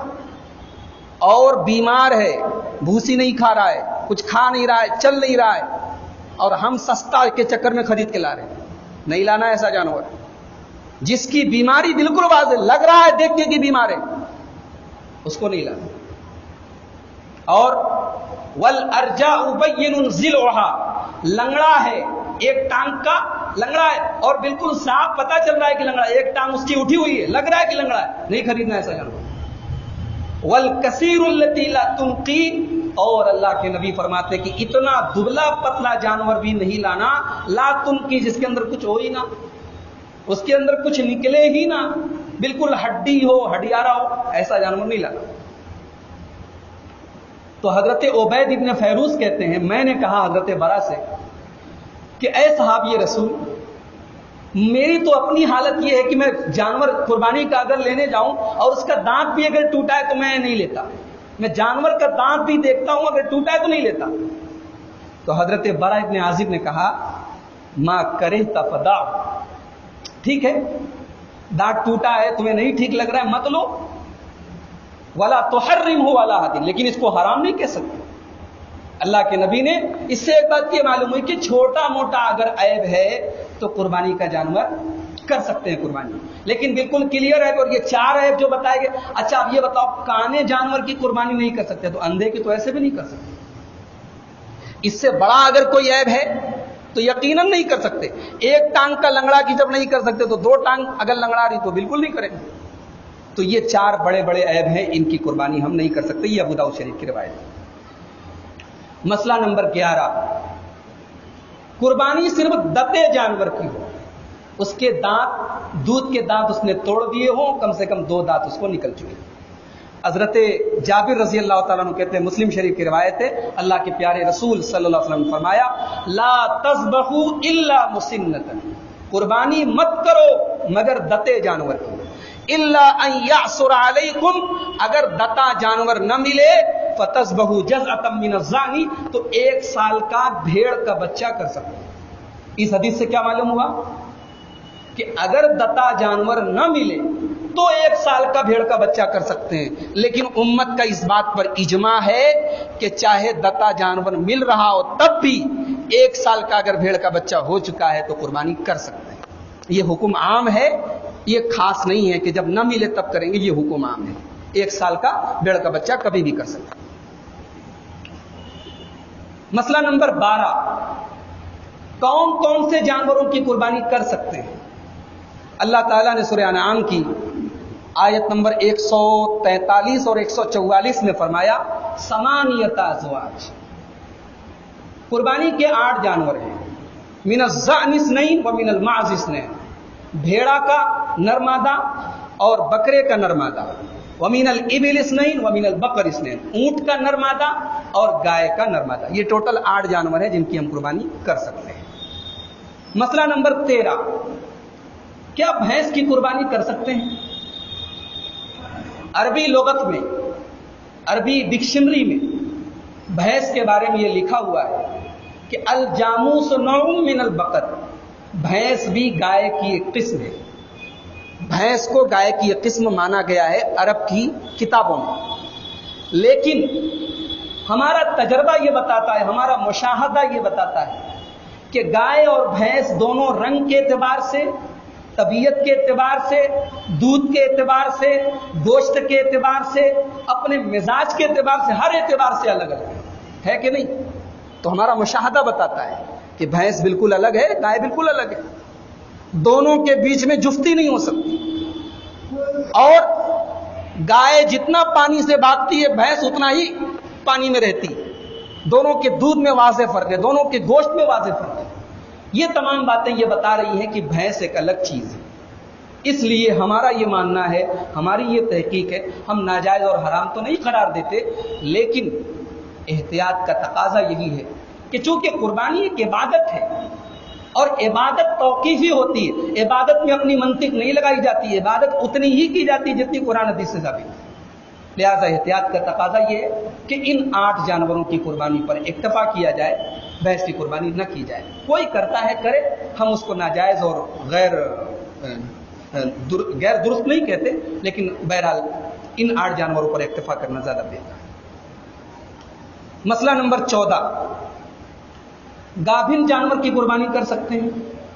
اور بیمار ہے, بھوسی نہیں کھا رہا ہے, کچھ کھا نہیں رہا ہے, چل نہیں رہا ہے, اور ہم سستا کے چکر میں خرید کے لا رہے ہیں, نہیں لانا ایسا جانور. جس کی بیماری بالکل واضح لگ رہا ہے دیکھنے کی بیمار ہے, اس کو نہیں لانا. اور والارجاء بین ضلعها, لنگڑا ہے, ایک ٹانگ کا لنگڑا ہے اور بالکل صاف پتہ چل رہا ہے کہ لنگڑا ہے, ایک ٹانگ اس کی اٹھی ہوئی ہے, لگ رہا ہے کہ لنگڑا ہے, نہیں خریدنا ایسا جانور. والکثیر التی لا تنقی, اور اللہ کے نبی فرماتے کہ اتنا دبلا پتلا جانور بھی نہیں لانا, لا تنقی, جس کے اندر کچھ ہو ہی نہ, اس کے اندر کچھ نکلے ہی نہ, بالکل ہڈی ہو, ہڈیارا ہو, ایسا جانور نہیں لانا. تو حضرت عبید ابن فیروز کہتے ہیں میں نے کہا حضرت برا سے کہ اے صحابی رسول, میری تو اپنی حالت یہ ہے کہ میں جانور قربانی کا اگر لینے جاؤں اور اس کا دانت بھی اگر ٹوٹا ہے تو میں نہیں لیتا, میں جانور کا دانت بھی دیکھتا ہوں, اگر ٹوٹا ہے تو نہیں لیتا. تو حضرت برا ابن عازب نے کہا ما کرہت فدع, ٹھیک ہے دانت ٹوٹا ہے تمہیں نہیں ٹھیک لگ رہا ہے مت لو, ولا تحرمہ علی حد، لیکن اس کو حرام نہیں کہہ سکتے۔ اللہ کے نبی نے اس سے ایک بات یہ معلوم ہوئی کہ چھوٹا موٹا اگر عیب ہے تو قربانی کا جانور کر سکتے ہیں قربانی، لیکن بالکل کلیئر ہے۔ اور یہ 4 عیب جو بتائے گئے، اچھا اب یہ بتاؤ کانے جانور کی قربانی نہیں کر سکتے تو اندھے کی تو ایسے بھی نہیں کر سکتے۔ اس سے بڑا اگر کوئی عیب ہے تو یقیناً نہیں کر سکتے۔ ایک ٹانگ کا لنگڑا کی جب نہیں کر سکتے تو 2 ٹانگ اگر لنگڑا رہی تو بالکل نہیں کریں گے۔ تو یہ 4 بڑے بڑے عیب ہیں، ان کی قربانی ہم نہیں کر سکتے۔ یہ ابو داؤد شریف کی روایت ہے۔ مسئلہ نمبر 11، قربانی صرف دتے جانور کی ہو، اس کے دانت، دودھ کے دانت اس نے توڑ دیے ہوں، کم سے کم 2 دانت اس کو نکل چکے۔ حضرت جابر رضی اللہ تعالیٰ عنہ کہتے ہیں، مسلم شریف کی روایت ہے، اللہ کے پیارے رسول صلی اللہ علیہ وسلم نے فرمایا لا تذبحوا الا مسنۃ، قربانی مت کرو مگر دتے جانور کی، الا ان یعثر علیکم، اگر دتا جانور نہ ملے فتذبحوا جزءا من الضأن، تو 1 سال کا بھیڑ کا بچہ کر سکتے۔ اس حدیث سے کیا معلوم ہوا کہ اگر دتا جانور نہ ملے تو 1 سال کا بھیڑ کا بچہ کر سکتے ہیں، لیکن امت کا اس بات پر اجماع ہے کہ چاہے دتا جانور مل رہا ہو تب بھی 1 سال کا اگر بھیڑ کا بچہ ہو چکا ہے تو قربانی کر سکتے ہیں۔ یہ حکم عام ہے، یہ خاص نہیں ہے کہ جب نہ ملے تب کریں گے، یہ حکم عام ہے۔ 1 سال کا بھیڑ کا بچہ کبھی بھی کر سکتے ہیں۔ مسئلہ نمبر 12، کون کون سے جانوروں کی قربانی کر سکتے ہیں؟ اللہ تعالیٰ نے سورہ انعام کی آیت نمبر 143 اور 144 میں فرمایا ثمانیۃ ازواج، قربانی کے 8 جانور ہیں، من الضأن اثنین ومن المعز اثنین، بھیڑا کا نرمادہ اور بکرے کا نرمادہ، ومن الابل اثنین ومن البقر اثنین، اونٹ کا نرمادہ اور گائے کا نرمادہ۔ یہ ٹوٹل 8 جانور ہیں جن کی ہم قربانی کر سکتے ہیں۔ مسئلہ نمبر 13، کیا بھینس کی قربانی کر سکتے ہیں؟ عربی لغت میں، عربی ڈکشنری میں بھینس کے بارے میں یہ لکھا ہوا ہے کہ الجاموس نوع من البقر، بھینس بھی گائے کی ایک قسم ہے۔ بھینس کو گائے کی ایک قسم مانا گیا ہے عرب کی کتابوں میں، لیکن ہمارا تجربہ یہ بتاتا ہے، ہمارا مشاہدہ یہ بتاتا ہے کہ گائے اور بھینس دونوں رنگ کے اعتبار سے، طبیعت کے اعتبار سے، دودھ کے اعتبار سے، گوشت کے اعتبار سے، اپنے مزاج کے اعتبار سے، ہر اعتبار سے الگ الگ ہے کہ نہیں؟ تو ہمارا مشاہدہ بتاتا ہے کہ بھینس بالکل الگ ہے، گائے بالکل الگ ہے، دونوں کے بیچ میں جفتی نہیں ہو سکتی۔ اور گائے جتنا پانی سے بھاگتی ہے بھینس اتنا ہی پانی میں رہتی ہے، دونوں کے دودھ میں واضح فرق ہے، دونوں کے گوشت میں واضح فرق ہے۔ یہ تمام باتیں یہ بتا رہی ہیں کہ بھینس ایک الگ چیز ہے۔ اس لیے ہمارا یہ ماننا ہے، ہماری یہ تحقیق ہے، ہم ناجائز اور حرام تو نہیں قرار دیتے، لیکن احتیاط کا تقاضا یہی ہے کہ چونکہ قربانی ایک عبادت ہے اور عبادت توقیفی ہوتی ہے، عبادت میں اپنی منطق نہیں لگائی جاتی، عبادت اتنی ہی کی جاتی ہے جتنی قرآن حدیث سے ثابت ہے۔ لہذا احتیاط کا تقاضا یہ ہے کہ ان 8 جانوروں کی قربانی پر اکتفا کیا جائے، بھینس کی قربانی نہ کی جائے۔ کوئی کرتا ہے کرے، ہم اس کو ناجائز اور غیر درست نہیں کہتے، لیکن بہرحال ان 8 جانوروں پر اکتفا کرنا زیادہ بہتر ہے۔ مسئلہ نمبر 14، گابھن جانور کی قربانی کر سکتے ہیں؟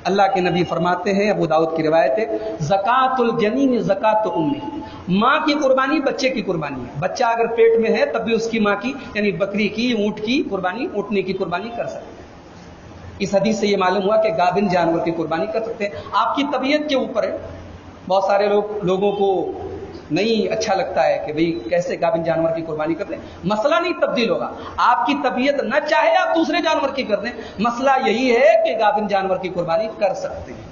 اللہ کے نبی فرماتے ہیں، ابو داؤد کی روایت ہے، زکوٰۃ الجنین زکوٰۃ امی، ماں کی قربانی بچے کی قربانی ہے۔ بچہ اگر پیٹ میں ہے تب بھی اس کی ماں کی، یعنی بکری کی، اونٹ کی قربانی، اونٹنے کی قربانی کر سکتے ہیں۔ اس حدیث سے یہ معلوم ہوا کہ گابھن جانور کی قربانی کر سکتے ہیں۔ آپ کی طبیعت کے اوپر ہے، بہت سارے لوگوں کو نہیں اچھا لگتا ہے کہ بھئی کیسے گابھن جانور کی قربانی کرتے ہیں۔ مسئلہ نہیں تبدیل ہوگا، آپ کی طبیعت نہ چاہے آپ دوسرے جانور کی کر دیں، مسئلہ یہی ہے کہ گابھن جانور کی قربانی کر سکتے ہیں۔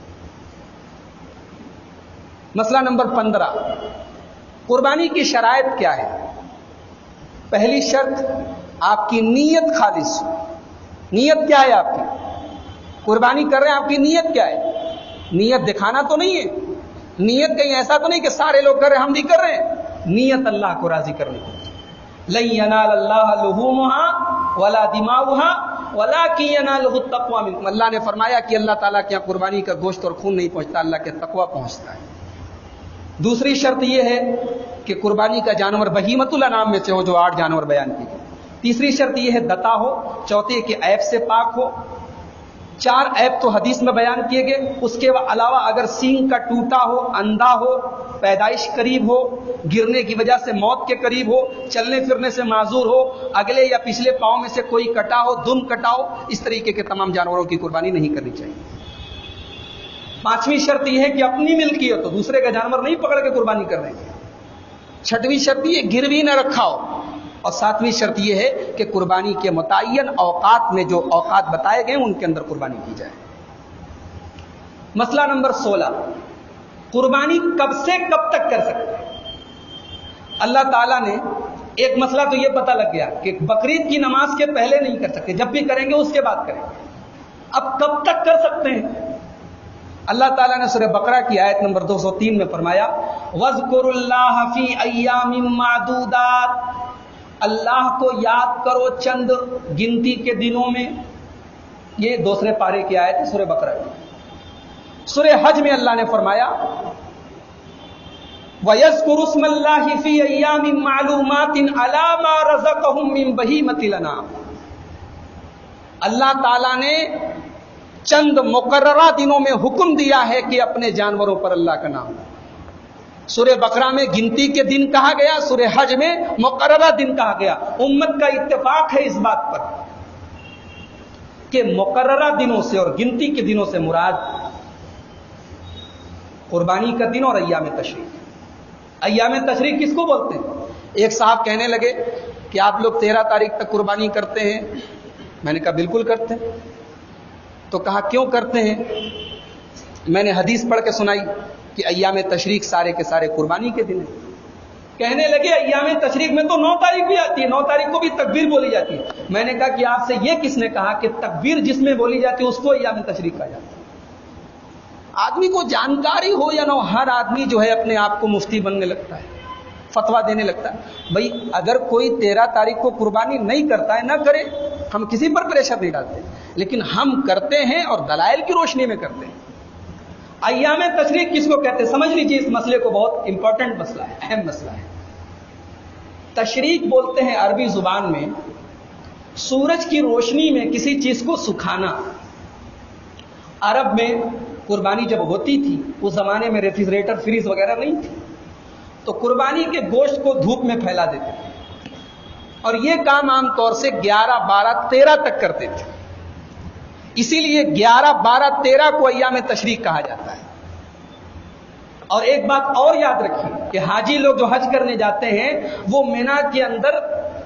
مسئلہ نمبر 15، قربانی کی شرائط کیا ہے؟ پہلی شرط، آپ کی نیت خالص۔ نیت کیا ہے آپ کی؟ قربانی کر رہے ہیں، آپ کی نیت کیا ہے؟ نیت دکھانا تو نہیں ہے، نیت کہیں ایسا تو نہیں کہ سارے لوگ کر رہے ہیں ہم بھی کر رہے ہیں، نیت اللہ کو راضی کرنے کی۔ لن ینال اللہ لحومها ولا دماؤها ولکن ینالہ التقوی منکم، اللہ نے فرمایا کہ اللہ تعالیٰ کے یہاں قربانی کا گوشت اور خون نہیں پہنچتا، اللہ کے تقوی پہنچتا ہے۔ دوسری شرط یہ ہے کہ قربانی کا جانور بہیمۃ الانعام میں سے ہو جو 8 جانور بیان کی گئی. تیسری شرط یہ ہے دتا ہو. چوتھی کہ عیب سے پاک ہو. 4 عیب تو حدیث میں بیان کیے گئے. اس کے علاوہ اگر سینگ کا ٹوٹا ہو, اندھا ہو, پیدائش قریب ہو, گرنے کی وجہ سے موت کے قریب ہو, چلنے پھرنے سے معذور ہو, اگلے یا پچھلے پاؤں میں سے کوئی کٹا ہو, دم کٹا ہو, اس طریقے کے تمام جانوروں کی قربانی نہیں کرنی چاہیے. 5ویں شرط یہ ہے کہ اپنی ملکی ہو, تو دوسرے کا جانور نہیں پکڑ کے قربانی کر رہے ہیں. 6ویں شرط یہ گروی نہ رکھا ہو. اور 7ویں شرط یہ ہے کہ قربانی کے متعین اوقات میں جو اوقات بتائے گئے ان کے اندر قربانی کی جائے. مسئلہ نمبر 16, قربانی کب سے کب تک کر سکتے ہیں؟ اللہ تعالیٰ نے ایک مسئلہ تو یہ پتہ لگ گیا کہ بقرعید کی نماز کے پہلے نہیں کر سکتے, جب بھی کریں گے اس کے بعد کریں گے. اب کب تک کر سکتے ہیں؟ اللہ تعالیٰ نے سورہ بقرہ کی آیت نمبر 203 میں فرمایا وَاذْكُرُوا اللَّهَ فِي أَيَّامٍ مَّعْدُودَاتٍ, اللہ کو یاد کرو چند گنتی کے دنوں میں. یہ دوسرے پارے کی آیت ہے سورہ بقرہ کی. سورہ حج میں اللہ نے فرمایا وَيَذْكُرُوا اسْمَ اللَّهِ فِي أَيَّامٍ مَّعْلُومَاتٍ عَلَىٰ مَا رَزَقَهُم مِّن بَهِيمَةِ الْأَنْعَامِ. اللہ تعالیٰ نے چند مقررہ دنوں میں حکم دیا ہے کہ اپنے جانوروں پر اللہ کا نام. سورہ بقرہ میں گنتی کے دن کہا گیا, سورہ حج میں مقررہ دن کہا گیا. امت کا اتفاق ہے اس بات پر کہ مقررہ دنوں سے اور گنتی کے دنوں سے مراد قربانی کا دن اور ایام تشریق. ایام تشریق کس کو بولتے ہیں؟ ایک صاحب کہنے لگے کہ آپ لوگ 13 تاریخ تک قربانی کرتے ہیں. میں نے کہا بالکل کرتے ہیں. تو کہا کیوں کرتے ہیں؟ میں نے حدیث پڑھ کے سنائی کہ ایام تشریق سارے کے سارے قربانی کے دن ہیں. کہنے لگے ایام تشریق میں تو 9 تاریخ بھی آتی ہے, 9 تاریخ کو بھی تکبیر بولی جاتی ہے. میں نے کہا کہ آپ سے یہ کس نے کہا کہ تکبیر جس میں بولی جاتی ہے اس کو ایام تشریق کہا جاتا ہے؟ آدمی کو جانکاری ہو یا نہ ہو, ہر آدمی جو ہے اپنے آپ کو مفتی بننے لگتا ہے, فتویٰ دینے لگتا ہے. بھائی اگر کوئی 13 تاریخ کو قربانی نہیں کرتا ہے نہ کرے, ہم کسی پر پریشر نہیں ڈالتے, لیکن ہم کرتے ہیں اور دلائل کی روشنی میں کرتے ہیں. ایام تشریق کس کو کہتے ہیں سمجھ لیجیے. اس مسئلے کو بہت امپورٹنٹ مسئلہ ہے, اہم مسئلہ ہے. تشریق بولتے ہیں عربی زبان میں سورج کی روشنی میں کسی چیز کو سکھانا. عرب میں قربانی جب ہوتی تھی اس زمانے میں ریفریجریٹر, فریز وغیرہ نہیں تھی, تو قربانی کے گوشت کو دھوپ میں پھیلا دیتے تھے. اور یہ کام عام طور سے 11, 12, 13 تک کرتے تھے. اسی لیے 11, 12, 13 کو ایام تشریق کہا جاتا ہے. اور ایک بات اور یاد رکھیے کہ حاجی لوگ جو حج کرنے جاتے ہیں وہ مینا کے اندر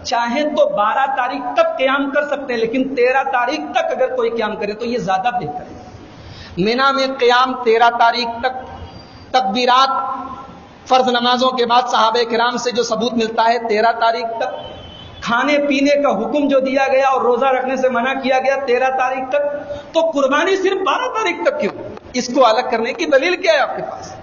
چاہیں تو 12 تاریخ تک قیام کر سکتے ہیں, لیکن 13 تاریخ تک اگر کوئی قیام کرے تو یہ زیادہ بہتر ہے. مینا میں قیام 13 تاریخ تک, تکبیرات فرض نمازوں کے بعد صحابہ کرام سے جو ثبوت ملتا ہے 13 تاریخ تک, کھانے پینے کا حکم جو دیا گیا اور روزہ رکھنے سے منع کیا گیا 13 تاریخ تک, تو قربانی صرف 12 تاریخ تک کیوں؟ اس کو الگ کرنے کی دلیل کیا ہے آپ کے پاس؟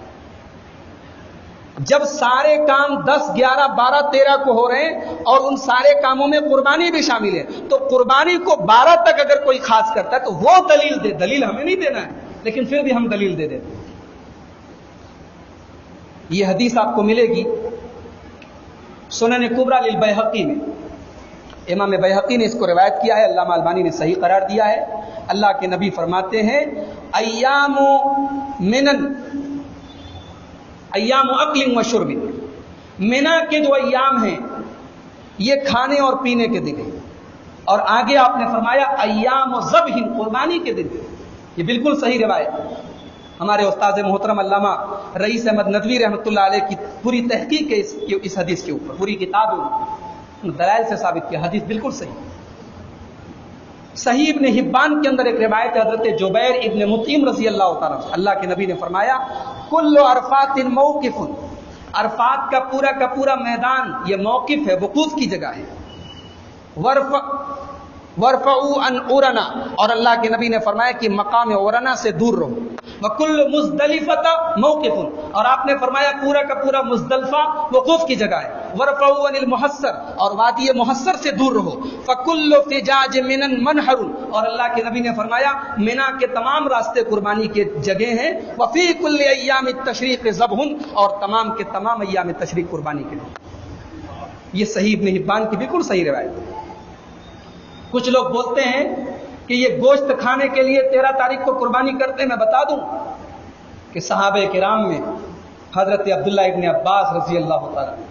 جب سارے کام 10, 11, 12, 13 کو ہو رہے ہیں اور ان سارے کاموں میں قربانی بھی شامل ہے, تو قربانی کو 12 تک اگر کوئی خاص کرتا ہے تو وہ دلیل دے. دلیل ہمیں نہیں دینا ہے, لیکن پھر بھی ہم دلیل دے دیتے ہیں. یہ حدیث آپ کو ملے گی سنن کبریٰ للبیہقی میں. امام بیہقی نے اس کو روایت کیا ہے, علامہ البانی نے صحیح قرار دیا ہے. اللہ کے نبی فرماتے ہیں ایام منن ایام اکل و شرب. منا کے جو ایام ہیں یہ کھانے اور پینے کے دن ہیں. اور آگے آپ نے فرمایا ایام ذبح, قربانی کے دن. یہ بالکل صحیح روایت. ہمارے استاد محترم علامہ رئیس احمد ندوی رحمۃ اللہ علیہ کی پوری تحقیق ہے اس حدیث کے اوپر, پوری کتاب دلائل سے ثابت کیا حدیث بالکل صحیح. صحیح ابن حبان کے اندر ایک روایت حضرت جبیر ابن مطعم رضی اللہ تعالیٰ, اللہ کے نبی نے فرمایا کل عرفات موقف, عرفات کا پورا میدان یہ موقف ہے, وقوف کی جگہ ہے. ورفعوا عن عرنا, اور اللہ کے نبی نے فرمایا کہ مقام عرنا سے دور رہو. وکل مزدلفہ موقف, اور آپ نے فرمایا پورا کا پورا مزدلفہ وقوف کی جگہ ہے. ورفعوا عن المحصر، اور وادی محصر سے دور رہو، فکل فجاج منن منحر، اور اللہ کے نبی نے فرمایا منا کے تمام راستے قربانی کے جگہ ہیں، وفی کل ایام التشریق ذبح، اور تمام کے تمام ایام تشریق قربانی کے لیے۔ یہ صحیح ابن حبان کی بالکل صحیح روایت ہے۔ کچھ لوگ بولتے ہیں کہ یہ گوشت کھانے کے لیے 13 تاریخ کو قربانی کرتے ہیں۔ میں بتا دوں کہ صحابہ کرام میں حضرت عبداللہ ابن عباس رضی اللہ تعالیٰ عنہ،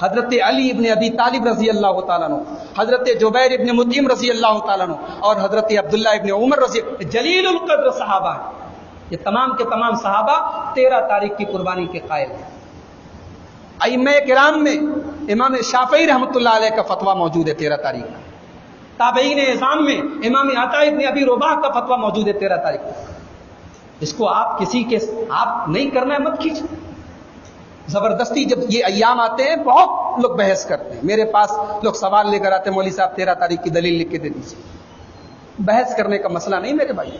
حضرت علی ابن ابی طالب رضی اللہ تعالیٰ عنہ، حضرت جبیر ابن مطعم رضی اللہ تعالیٰ عنہ، اور حضرت عبداللہ ابن عمر رضی اللہ، جلیل القدر صحابہ ہیں۔ یہ تمام کے تمام صحابہ 13 تاریخ کی قربانی کے قائل ہیں۔ ائمہ کرام میں امام شافعی رحمۃ اللہ علیہ کا فتویٰ موجود ہے 13 تاریخ کا۔ تابعین اعظام میں امام عطا ابن ابی رباح کا فتویٰ موجود ہے 13 تاریخ کو۔ اس کو آپ کسی کے آپ نہیں کرنا ہے مت کھینچ۔ زبردستی جب یہ ایام آتے ہیں بہت لوگ بحث کرتے ہیں، میرے پاس لوگ سوال لے کر آتے ہیں، مولوی صاحب 13 تاریخ کی دلیل لکھ کے دے دیجیے۔ بحث کرنے کا مسئلہ نہیں میرے بھائی،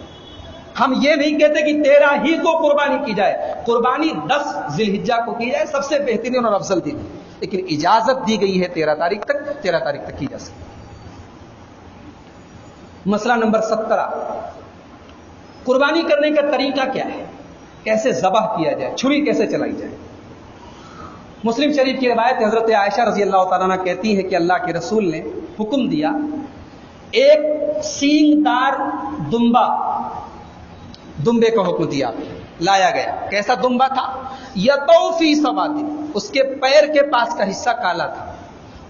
ہم یہ نہیں کہتے کہ 13 ہی کو قربانی کی جائے، قربانی 10 ذی الحجہ کو کی جائے، سب سے بہترین اور افضل دن، لیکن اجازت دی گئی ہے 13 تاریخ تک، 13 تاریخ تک کی جا سکتی۔ مسئلہ نمبر 17، قربانی کرنے کا طریقہ کیا ہے، کیسے ذبح کیا جائے، چھری کیسے چلائی جائے۔ مسلم شریف کی روایت حضرت عائشہ رضی اللہ تعالیٰ عنہ کہتی ہے کہ اللہ کے رسول نے حکم دیا، ایک سینگ دار دمبے کا حکم دیا، لایا گیا۔ کیسا دمبا تھا؟ یطو فی سواد، اس کے پیر کے پاس کا حصہ کالا تھا،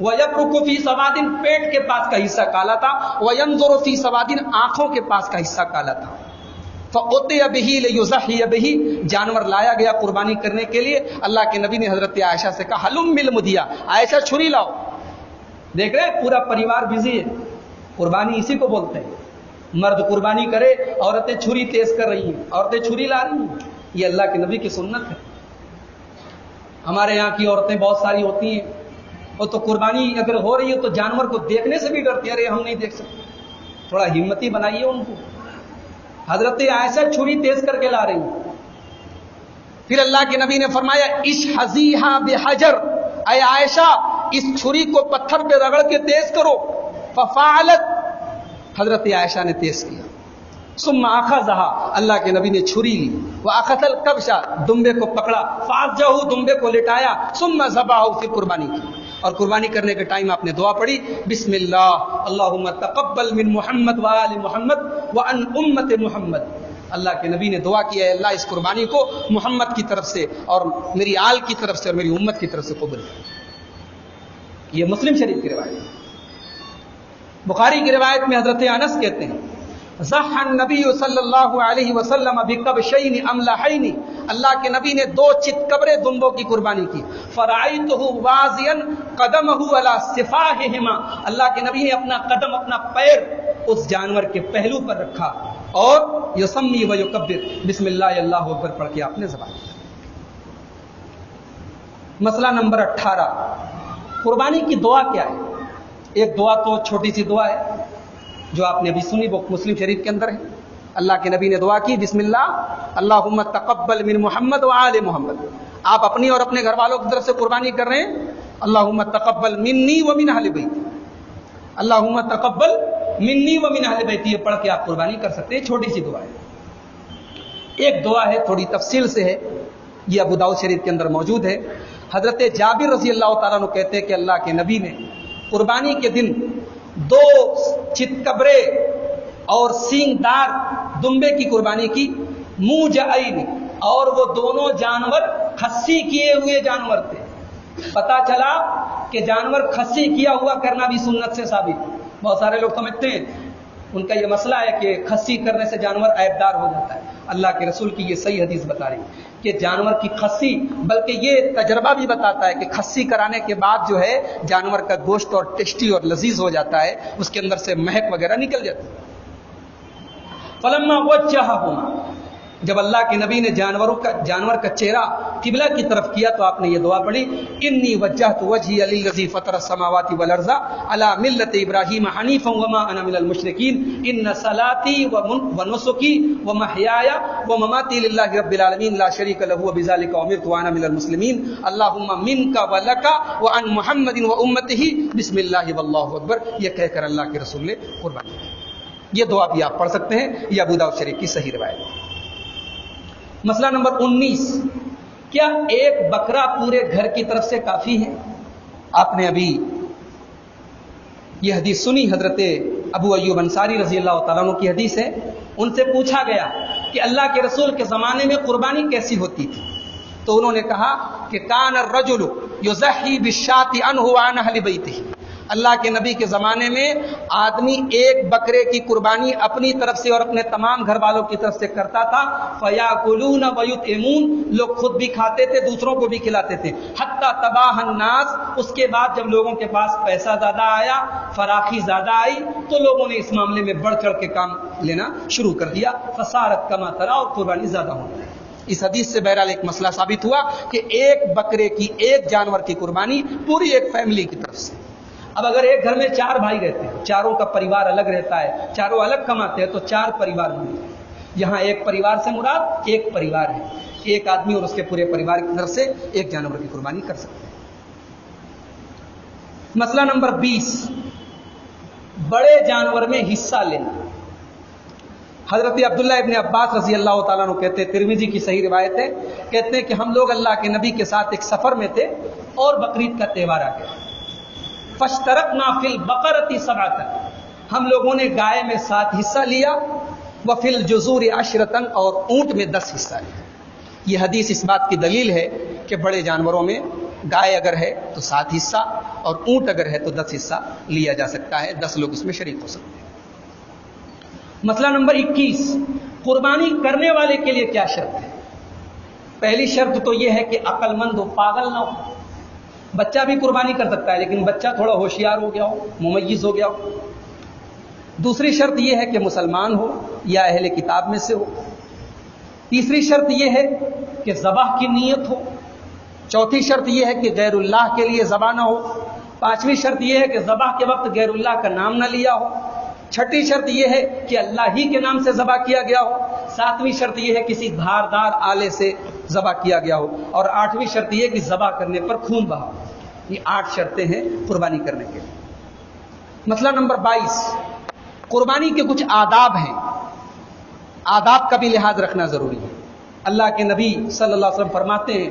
وَيَبْرُكُ فِي سَوَادٍ، پیٹ کے پاس کا حصہ کالا تھا، وَيَنْظُرُ فِي سَوَادٍ، آنکھوں کے پاس کا حصہ کالا تھا۔ فَأُتِيَ بِهِ لِيُضَحِّيَ بِهِ، جانور لایا گیا قربانی کرنے کے لیے۔ اللہ کے نبی نے حضرت عائشہ سے کہا ہلم المدیا، عائشہ چھری لاؤ۔ دیکھ رہے پورا پریوار بزی ہے، قربانی اسی کو بولتے ہیں۔ مرد قربانی کرے، عورتیں چھری تیز کر رہی ہیں، عورتیں چھری لا رہی ہیں، یہ اللہ کے نبی کی سنت ہے۔ ہمارے یہاں کی عورتیں بہت ساری ہوتی ہیں، وہ تو قربانی اگر ہو رہی ہے تو جانور کو دیکھنے سے بھی ڈرتی ہے، ارے ہم نہیں دیکھ سکتے، تھوڑا ہمتی بنائیے ان کو۔ حضرت عائشہ چھری تیز کر کے لا رہی ہیں۔ پھر اللہ کے نبی نے فرمایا اشحذیھا بحجر، اے عائشہ اس چھری کو پتھر پہ رگڑ کے تیز کرو۔ ففعلت، حضرت عائشہ نے تیز کیا۔ ثم اخذها، اللہ کے نبی نے چھری لی، واخذ الکبش، دمبے کو پکڑا، فاذجه، دمبے کو لٹایا، ثم ذبحه، پھر قربانی کی۔ اور قربانی کرنے کے ٹائم آپ نے دعا پڑھی بسم اللہ اللہم تقبل من محمد وآل محمد وعن امت محمد۔ اللہ کے نبی نے دعا کی ہے اللہ اس قربانی کو محمد کی طرف سے اور میری آل کی طرف سے اور میری امت کی طرف سے قبول کر۔ یہ مسلم شریف کی روایت ہے۔ بخاری کی روایت میں حضرت انس کہتے ہیں ضحى النبی صلی اللہ علیہ وسلم بکبشین املحین، اللہ کے نبی نے 2 چتکبرے دمبوں کی قربانی کی۔ فرأیتہ واضعا قدمہ علی صفاحہما، اللہ کے نبی نے اپنا قدم، اپنا پیر اس جانور کے پہلو پر رکھا اور یسمی و یکبر، بسم اللہ اللہ اکبر پڑھ کے آپ نے ذبح کیا۔ مسئلہ نمبر 18، قربانی کی دعا کیا ہے؟ ایک دعا تو چھوٹی سی دعا ہے جو آپ نے ابھی سنی، وہ مسلم شریف کے اندر ہے۔ اللہ کے نبی نے دعا کی بسم اللہ اللہم تقبل من محمد وآل محمد۔ آپ اپنی اور اپنے گھر والوں کی طرف سے قربانی کر رہے ہیں، اللہم تقبل منی ومن اہل بیتی، اللہم تقبل منی ومن اہل بیتی، یہ پڑھ کے آپ قربانی کر سکتے ہیں۔ چھوٹی سی دعا ہے۔ ایک دعا ہے تھوڑی تفصیل سے ہے، یہ ابو داؤد شریف کے اندر موجود ہے۔ حضرت جابر رضی اللہ تعالیٰ عنہ کہتے ہیں کہ اللہ کے نبی نے قربانی کے دن 2 چتکبرے اور سینگ دار دمبے کی قربانی کی، موجعین، اور وہ دونوں جانور کھسی کیے ہوئے جانور تھے۔ پتا چلا کہ جانور کھسی کیا ہوا کرنا بھی سنت سے ثابت ہے۔ بہت سارے لوگ سمجھتے ہیں، ان کا یہ مسئلہ ہے کہ کھسی کرنے سے جانور عیبدار ہو جاتا ہے۔ اللہ کے رسول کی یہ صحیح حدیث بتا رہی ہے کہ جانور کی کھسی، بلکہ یہ تجربہ بھی بتاتا ہے کہ کھسی کرانے کے بعد جو ہے جانور کا گوشت اور ٹیسٹی اور لذیذ ہو جاتا ہے، اس کے اندر سے مہک وغیرہ نکل جاتی ہے۔ فلما وجہہما، جب اللہ کے نبی نے جانور کا چہرہ قبلہ کی طرف کیا تو آپ نے یہ دعا پڑھی، انی وجہت وجہی للذی فطر السماوات والارض علی ملت ابراہیم حنیفا وما انا من المشرکین ان صلاتی ونسکی ومحیایا ومماتی للہ رب العالمین لا شریک لہ وبذلک امرت وانا من المسلمین اللہم منک ولک وعن محمد وامتہ بسم اللہ واللہ اکبر. یہ کہہ کر اللہ کے رسول نے قربانی کی. یہ دعا بھی آپ پڑھ سکتے ہیں، یہ ابو داؤد شریف کی صحیح روایت ہے. مسئلہ نمبر 19، کیا ایک بکرا پورے گھر کی طرف سے کافی ہے؟ آپ نے ابھی یہ حدیث سنی، حضرت ابو ایوب انصاری رضی اللہ تعالیٰ عنہ کی حدیث ہے. ان سے پوچھا گیا کہ اللہ کے رسول کے زمانے میں قربانی کیسی ہوتی تھی؟ تو انہوں نے کہا کہ کان الرجل یضحی بالشاۃ عنہ وعن اہل بیتہ. اللہ کے نبی کے زمانے میں آدمی ایک بکرے کی قربانی اپنی طرف سے اور اپنے تمام گھر والوں کی طرف سے کرتا تھا. فیاکلون ویطعمون، لوگ خود بھی کھاتے تھے، دوسروں کو بھی کھلاتے تھے. حتی تباہ الناس، اس کے بعد جب لوگوں کے پاس پیسہ زیادہ آیا، فراخی زیادہ آئی، تو لوگوں نے اس معاملے میں بڑھ چڑھ کے کام لینا شروع کر دیا. فصارت کما ترا، اور قربانی زیادہ ہونے لگی. اس حدیث سے بہرحال ایک مسئلہ ثابت ہوا کہ ایک بکرے کی، ایک جانور کی قربانی پوری ایک فیملی کی طرف سے. اب اگر ایک گھر میں 4 بھائی رہتے ہیں، چاروں کا پریوار الگ رہتا ہے، چاروں الگ کماتے ہیں، تو 4 پریوار بنتے ہیں. یہاں ایک پریوار سے مراد ایک پریوار ہے، ایک آدمی اور اس کے پورے پریوار کی طرف سے ایک جانور کی قربانی کر سکتے ہیں. مسئلہ نمبر 20، بڑے جانور میں حصہ لینا. حضرت عبداللہ ابن عباس رضی اللہ تعالیٰ عنہ کہتے ہیں، ترمذی کی صحیح روایت ہے، کہتے ہیں کہ ہم لوگ اللہ کے نبی کے ساتھ ایک سفر میں تھے اور بقرعید کا تہوار آ گیا. فاشترکنا فی البقرۃ 7، ہم لوگوں نے گائے میں 7 حصہ لیا، وفی الجزور 10، اور اونٹ میں 10 حصہ لیا. یہ حدیث اس بات کی دلیل ہے کہ بڑے جانوروں میں گائے اگر ہے تو 7 حصہ اور اونٹ اگر ہے تو 10 حصہ لیا جا سکتا ہے، 10 لوگ اس میں شریک ہو سکتے ہیں. مسئلہ نمبر 21، قربانی کرنے والے کے لیے کیا شرط ہے؟ پہلی شرط تو یہ ہے کہ عقل مند ہو، پاگل نہ ہو. بچہ بھی قربانی کر سکتا ہے لیکن بچہ تھوڑا ہوشیار ہو گیا ہو، ممیز ہو گیا ہو. دوسری شرط یہ ہے کہ مسلمان ہو یا اہل کتاب میں سے ہو. تیسری شرط یہ ہے کہ ذبح کی نیت ہو. چوتھی شرط یہ ہے کہ غیر اللہ کے لیے ذبح نہ ہو. پانچویں شرط یہ ہے کہ ذبح کے وقت غیر اللہ کا نام نہ لیا ہو. چھٹی شرط یہ ہے کہ اللہ ہی کے نام سے ذبح کیا گیا ہو. ساتویں شرط یہ ہے کسی دھاردار آلے سے ذبح کیا گیا ہو. اور آٹھویں شرط یہ ہے کہ ذبح کرنے پر خون بہا. یہ 8 شرطیں ہیں قربانی کرنے کے لیے. مسئلہ نمبر 22، قربانی کے کچھ آداب ہیں. آداب کا بھی لحاظ رکھنا ضروری ہے. اللہ کے نبی صلی اللہ علیہ وسلم فرماتے ہیں،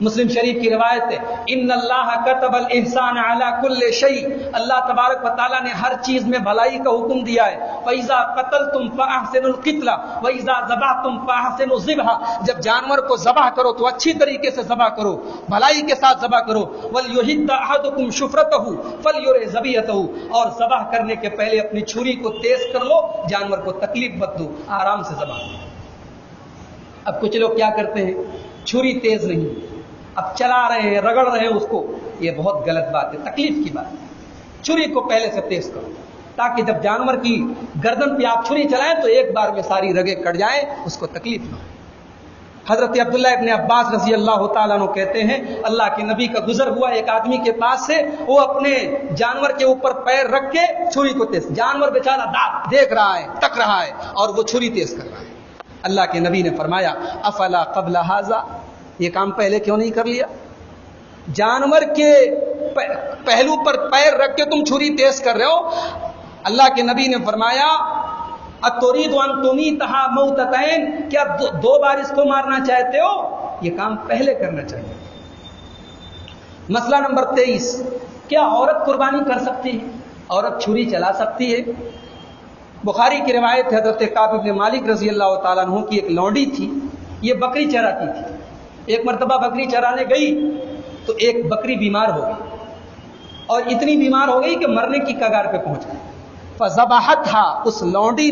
مسلم شریف کی روایت ہے، ان اللہ کتب الاحسان علی کل شیء، اللہ تبارک و تعالیٰ نے ہر چیز میں بھلائی کا حکم دیا ہے. فاذا قتلتم فاحسنوا القتل واذا ذبحتم فاحسنوا الذبح، جب جانور کو ذبح کرو تو اچھی طریقے سے ذبح کرو، بھلائی کے ساتھ ذبح کرو. ولیحد احدکم شفرتہ فلیرح ذبیحتہ، اور ذبح کرنے کے پہلے اپنی چھری کو تیز کر لو، جانور کو تکلیف مت دو، آرام سے ذبح کرو. اب کچھ لوگ کیا کرتے ہیں، چھری تیز نہیں، اب چلا رہے ہیں، رگڑ رہے ہیں اس کو. یہ بہت غلط بات ہے، تکلیف کی بات ہے. چھری کو پہلے سے تیز کرو تاکہ جب جانور کی گردن پہ آپ چھری چلائیں تو ایک بار میں ساری رگیں کٹ جائیں، اس کو تکلیف نہ ہو. حضرت عبداللہ ابن عباس رضی اللہ تعالیٰ عنہ کہتے ہیں، اللہ کے نبی کا گزر ہوا ایک آدمی کے پاس سے، وہ اپنے جانور کے اوپر پیر رکھ کے چھری کو تیز، جانور بیچارہ دیکھ رہا ہے، تک رہا ہے، اور وہ چھری تیز کر رہا ہے. اللہ کے نبی نے فرمایا، افلا قبل ھذا، یہ کام پہلے کیوں نہیں کر لیا؟ جانور کے پہلو پر پیر رکھ کے تم چھری تیز کر رہے ہو. اللہ کے نبی نے فرمایا، اتريد ان تمیتھا موتتین، کیا 2 بار اس کو مارنا چاہتے ہو؟ یہ کام پہلے کرنا چاہیے. مسئلہ نمبر 23، کیا عورت قربانی کر سکتی ہے؟ عورت چھری چلا سکتی ہے؟ بخاری کی روایت حضرت کعب بن مالک رضی اللہ تعالیٰ عنہ کی ایک لونڈی تھی، یہ بکری چراتی تھی. ایک مرتبہ بکری چرانے گئی تو ایک بکری بیمار ہو گئی، اور اتنی بیمار ہو گئی کہ مرنے کی کگار پہ پہنچ گئی. فذبحتھا، اس لونڈی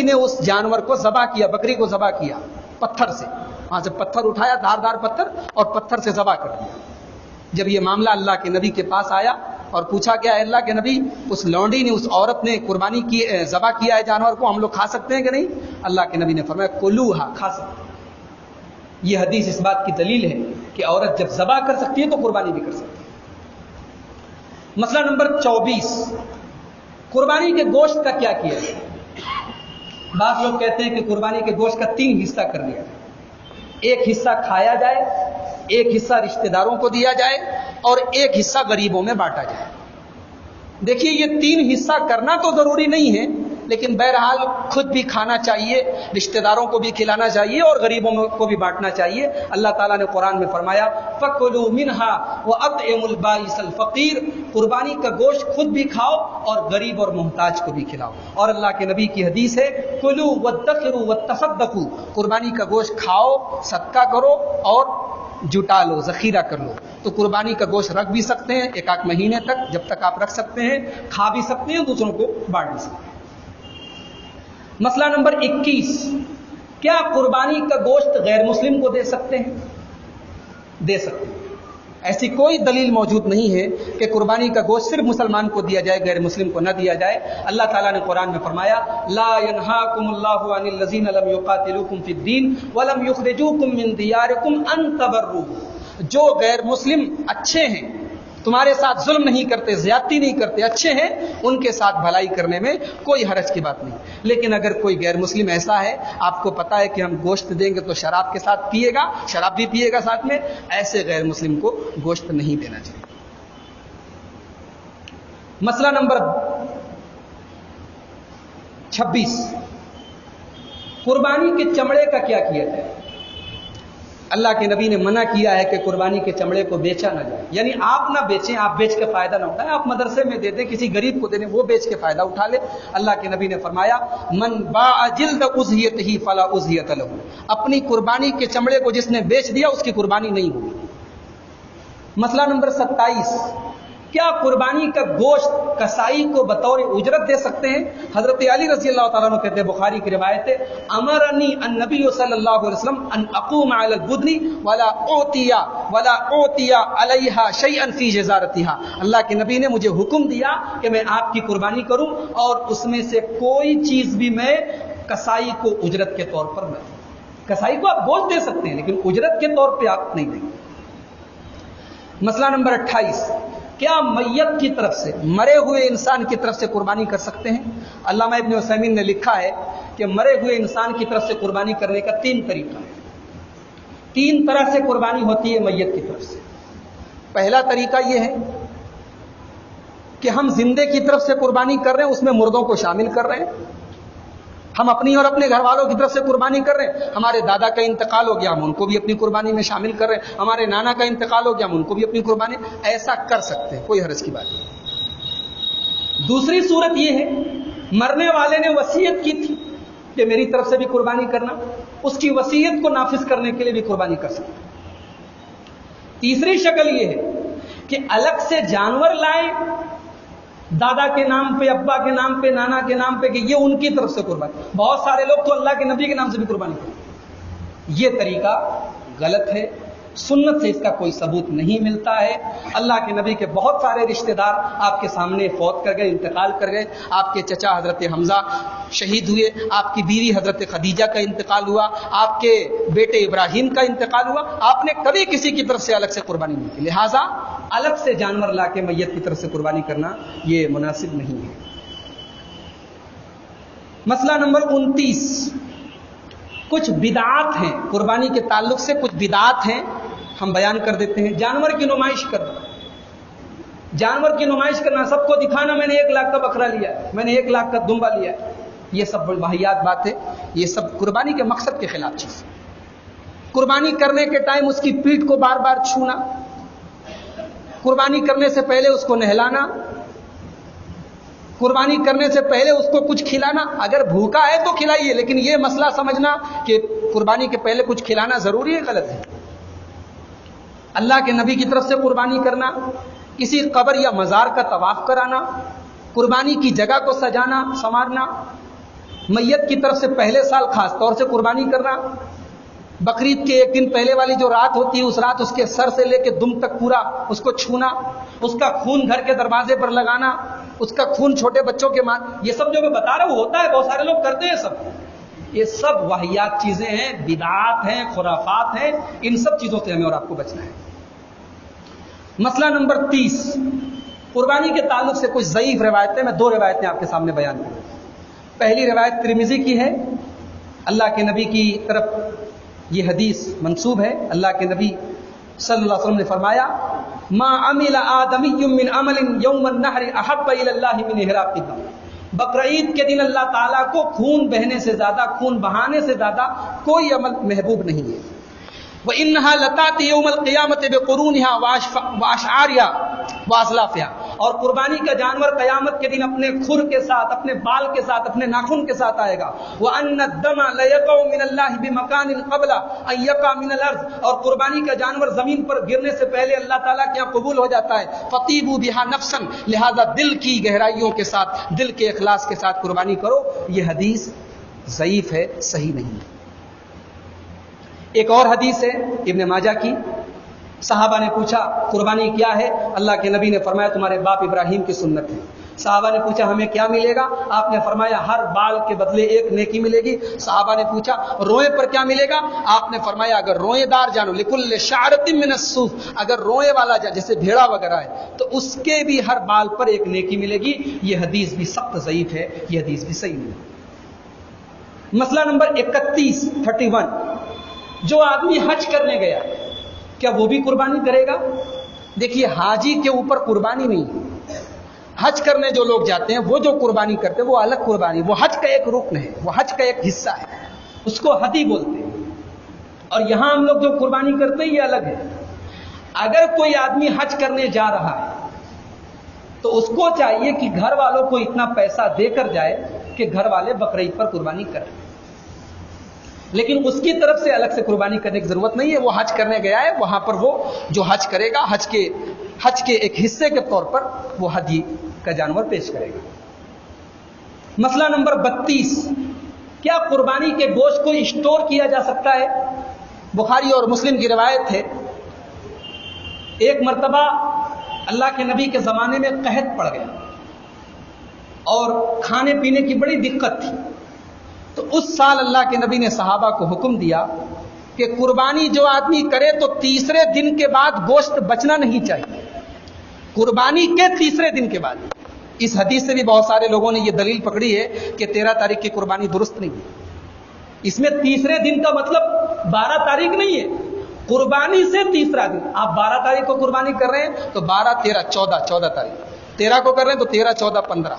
نے اس جانور کو ذبح کیا، بکری کو ذبح کیا پتھر سے. وہاں سے پتھر اٹھایا، دھاردار پتھر، اور پتھر سے ذبح کر دیا. جب یہ معاملہ اللہ کے نبی کے پاس آیا اور پوچھا کہ اے اللہ کے نبی اس لونڈی نے اس عورت نے قربانی کی ذبح کیا ہے جانور کو, ہم لوگ کھا سکتے ہیں کہ نہیں؟ اللہ کے نبی نے فرمایا کلوہا, کھا سکتے ہیں. یہ حدیث اس بات کی دلیل ہے کہ عورت جب ذبح کر سکتی ہے تو قربانی بھی کر سکتی ہے. مسئلہ نمبر 24, قربانی کے گوشت کا کیا کیا ہے؟ بعض لوگ کہتے ہیں کہ قربانی کے گوشت کا 3 حصہ کر دیا جائے. ایک حصہ کھایا جائے, ایک حصہ رشتہ داروں کو دیا جائے, اور ایک حصہ غریبوں میں بانٹا جائے. دیکھیے یہ 3 حصہ کرنا تو ضروری نہیں ہے, لیکن بہرحال خود بھی کھانا چاہیے, رشتہ داروں کو بھی کھلانا چاہیے, اور غریبوں کو بھی بانٹنا چاہیے. اللہ تعالیٰ نے قرآن میں فرمایا فَكُلُوا مِنْهَا وَأَطْعِمُوا الْبَائِسَ الْفَقِيرَ, قربانی کا گوشت خود بھی کھاؤ اور غریب اور محتاج کو بھی کھلاؤ. اور اللہ کے نبی کی حدیث ہے کُلُوا وَادَّخِرُوا وَتَصَدَّقُوا, قربانی کا گوشت کھاؤ, صدقہ کرو اور جٹا لو, ذخیرہ کر لو. تو قربانی کا گوشت رکھ بھی سکتے ہیں 1 مہینے تک, جب تک آپ رکھ سکتے ہیں, کھا بھی سکتے ہیں, دوسروں کو بانٹ بھی سکتے ہیں. مسئلہ نمبر 21, کیا قربانی کا گوشت غیر مسلم کو دے سکتے ہیں؟ دے سکتے ہیں. ایسی کوئی دلیل موجود نہیں ہے کہ قربانی کا گوشت صرف مسلمان کو دیا جائے, غیر مسلم کو نہ دیا جائے. اللہ تعالیٰ نے قرآن میں فرمایا لا ينهاكم الله عن الذين لم يقاتلوكم في الدين ولم يخرجوكم من دياركم ان تبروهم, جو غیر مسلم اچھے ہیں, تمہارے ساتھ ظلم نہیں کرتے, زیادتی نہیں کرتے, اچھے ہیں, ان کے ساتھ بھلائی کرنے میں کوئی حرج کی بات نہیں. لیکن اگر کوئی غیر مسلم ایسا ہے, آپ کو پتا ہے کہ ہم گوشت دیں گے تو شراب کے ساتھ پیے گا, شراب بھی پیے گا ساتھ میں, ایسے غیر مسلم کو گوشت نہیں دینا چاہیے. مسئلہ نمبر 26, قربانی کے چمڑے کا کیا کیا جائے؟ اللہ کے نبی نے منع کیا ہے کہ قربانی کے چمڑے کو بیچا نہ جائے, یعنی آپ نہ بیچیں, آپ بیچ کے فائدہ نہ اٹھائیں, آپ مدرسے میں دے دیں, کسی غریب کو دے دیں, وہ بیچ کے فائدہ اٹھا لے. اللہ کے نبی نے فرمایا من باع جلد اضحیتہ فلا اضحیۃ لہ, اپنی قربانی کے چمڑے کو جس نے بیچ دیا اس کی قربانی نہیں ہوگی. مسئلہ نمبر 27, کیا قربانی کا گوشت کسائی کو بطور اجرت دے سکتے ہیں؟ حضرت علی رضی اللہ تعالیٰ عنہ کہتے ہیں, بخاری کی روایت ہے, امرنی النبی صلی اللہ علیہ وسلم ان اقوم علی البدن ولا اعطی علیہا شیئا فی جزارتہا, اللہ کے نبی نے مجھے حکم دیا کہ میں آپ کی قربانی کروں اور اس میں سے کوئی چیز بھی میں کسائی کو اجرت کے طور پر نہ دوں. کسائی کو آپ گوشت دے سکتے ہیں لیکن اجرت کے طور پہ آپ نہیں دیں. مسئلہ نمبر 28, کیا میت کی طرف سے, مرے ہوئے انسان کی طرف سے قربانی کر سکتے ہیں؟ علامہ ابن عثیمین نے لکھا ہے کہ مرے ہوئے انسان کی طرف سے قربانی کرنے کا 3 طریقہ ہے. 3 طرح سے قربانی ہوتی ہے میت کی طرف سے. پہلا طریقہ یہ ہے کہ ہم زندے کی طرف سے قربانی کر رہے ہیں, اس میں مردوں کو شامل کر رہے ہیں. ہم اپنی اور اپنے گھر والوں کی طرف سے قربانی کر رہے ہیں. ہمارے دادا کا انتقال ہو گیا, ہم ان کو بھی اپنی قربانی میں شامل کر رہے ہیں. ہمارے نانا کا انتقال ہو گیا, ہم ان کو بھی اپنی قربانی, ایسا کر سکتے ہیں, کوئی حرج کی بات نہیں. دوسری صورت یہ ہے, مرنے والے نے وصیت کی تھی کہ میری طرف سے بھی قربانی کرنا, اس کی وصیت کو نافذ کرنے کے لیے بھی قربانی کر سکتے ہیں. تیسری شکل یہ ہے کہ الگ سے جانور لائیں, دادا کے نام پہ, ابا کے نام پہ, نانا کے نام پہ, کہ یہ ان کی طرف سے قربانی. بہت سارے لوگ تو اللہ کے نبی کے نام سے بھی قربانی کرتے ہیں. یہ طریقہ غلط ہے, سنت سے اس کا کوئی ثبوت نہیں ملتا ہے. اللہ کے نبی کے بہت سارے رشتہ دار آپ کے سامنے فوت کر گئے, انتقال کر گئے. آپ کے چچا حضرت حمزہ شہید ہوئے, آپ کی بیوی حضرت خدیجہ کا انتقال ہوا, آپ کے بیٹے ابراہیم کا انتقال ہوا. آپ نے کبھی کسی کی طرف سے الگ سے قربانی نہیں کی. لہٰذا الگ سے جانور لا کے میت کی طرف سے قربانی کرنا یہ مناسب نہیں ہے. مسئلہ نمبر 29, کچھ بدعات ہیں قربانی کے تعلق سے, کچھ بدعات ہیں ہم بیان کر دیتے ہیں. جانور کی نمائش کرنا, جانور کی نمائش کرنا, سب کو دکھانا میں نے 1 لاکھ کا بکرا لیا, میں نے 1 لاکھ کا دمبا لیا, یہ سب واہیات بات ہے. یہ سب قربانی کے مقصد کے خلاف چیز. قربانی کرنے کے ٹائم اس کی پیٹھ کو بار بار چھونا, قربانی کرنے سے پہلے اس کو نہلانا, قربانی کرنے سے پہلے اس کو کچھ کھلانا. اگر بھوکا ہے تو کھلائیے, لیکن یہ مسئلہ سمجھنا کہ قربانی کے پہلے کچھ کھلانا ضروری ہے, غلط ہے. اللہ کے نبی کی طرف سے قربانی کرنا, کسی قبر یا مزار کا طواف کرانا, قربانی کی جگہ کو سجانا سنوارنا, میت کی طرف سے پہلے سال خاص طور سے قربانی کرنا, بقرعید کے ایک دن پہلے والی جو رات ہوتی ہے، اس رات اس کے سر سے لے کے دم تک پورا اس کو چھونا، اس کا خون گھر کے دروازے پر لگانا، اس کا خون چھوٹے بچوں کے یہ سب جو میں بتا رہا ہوں ہوتا ہے، بہت سارے لوگ کرتے ہیں سب. یہ سب واہیات چیزیں ہیں، بدعات ہیں، خرافات ہیں. ان سب چیزوں سے ہمیں اور آپ کو بچنا ہے. مسئلہ نمبر 30، قربانی کے تعلق سے کچھ ضعیف روایتیں، میں 2 روایتیں آپ کے سامنے بیان کروں. پہلی روایت ترمذی کی ہے. اللہ کے نبی کی طرف یہ حدیث منسوب ہے. اللہ کے نبی صلی اللہ علیہ وسلم نے فرمایا: ما عمل آدمی من عمل یوم النحر احب الی اللہ من احراق الدم. بقرعید کے دن اللہ تعالیٰ کو خون بہنے سے زیادہ، خون بہانے سے زیادہ کوئی عمل محبوب نہیں ہے. وَإِنَّهَا لَتَأْتِي يَوْمَ الْقِيَامَةِ بِقُرُونِهَا وَأَشْعَارِهَا وَأَزْلَافِهَا. اور قربانی کا جانور قیامت کے دن اپنے کھر کے ساتھ، اپنے بال کے ساتھ، اپنے ناخن کے ساتھ آئے گا. وَأَنَّ الدَّمَ لَيَقَعُ مِنَ اللَّهِ بِمَكَانٍ قَبْلَ أَن يَقَعَ مِنَ الْأَرْضِ. اور قربانی کا جانور زمین پر گرنے سے پہلے اللہ تعالیٰ کے یہاں قبول ہو جاتا ہے. فَطِيبُوا بِهَا نَفْسًا. لہذا دل کی گہرائیوں کے ساتھ، دل کے اخلاص کے ساتھ قربانی کرو. یہ حدیث ضعیف ہے، صحیح نہیں ہے. ایک اور حدیث ہے ابن ماجہ کی. صحابہ نے پوچھا قربانی کیا ہے؟ اللہ کے نبی نے فرمایا تمہارے باپ ابراہیم کی سنت ہے. صحابہ نے پوچھا ہمیں کیا ملے گا؟ آپ نے فرمایا ہر بال کے بدلے 1 نیکی ملے گی. صحابہ نے پوچھا روئے پر کیا ملے گا؟ آپ نے فرمایا اگر روئے دار جانو لکل شعرۃ من الصوف، اگر روئے والا جیسے بھیڑا وغیرہ ہے تو اس کے بھی ہر بال پر 1 نیکی ملے گی. یہ حدیث بھی سخت ضعیف ہے، یہ حدیث بھی صحیح نہیں. مسئلہ نمبر 31، جو آدمی حج کرنے گیا کیا وہ بھی قربانی کرے گا؟ دیکھیے حاجی کے اوپر قربانی نہیں ہے. حج کرنے جو لوگ جاتے ہیں وہ جو قربانی کرتے ہیں وہ الگ قربانی، وہ حج کا ایک رکن ہے، وہ حج کا ایک حصہ ہے، اس کو ہدی بولتے ہیں. اور یہاں ہم لوگ جو قربانی کرتے ہیں یہ الگ ہے. اگر کوئی آدمی حج کرنے جا رہا ہے تو اس کو چاہیے کہ گھر والوں کو اتنا پیسہ دے کر جائے کہ گھر والے بقرعید پر قربانی کریں. لیکن اس کی طرف سے الگ سے قربانی کرنے کی ضرورت نہیں ہے. وہ حج کرنے گیا ہے، وہاں پر وہ جو حج کرے گا حج کے ایک حصے کے طور پر وہ حج کا جانور پیش کرے گا. مسئلہ نمبر 32، کیا قربانی کے گوشت کو اسٹور کیا جا سکتا ہے؟ بخاری اور مسلم کی روایت ہے ایک مرتبہ اللہ کے نبی کے زمانے میں قحط پڑ گیا اور کھانے پینے کی بڑی دقت تھی. تو اس سال اللہ کے نبی نے صحابہ کو حکم دیا کہ قربانی جو آدمی کرے تو 3 دن کے بعد گوشت بچنا نہیں چاہیے. قربانی کے 3 دن کے بعد. اس حدیث سے بھی بہت سارے لوگوں نے یہ دلیل پکڑی ہے کہ 13 تاریخ کی قربانی درست نہیں ہے. اس میں 3 دن کا مطلب 12 تاریخ نہیں ہے. قربانی سے 3 دن. آپ 12 تاریخ کو قربانی کر رہے ہیں تو 12، 13، 14 تاریخ. 13 کو کر رہے ہیں تو 13، 14، 15.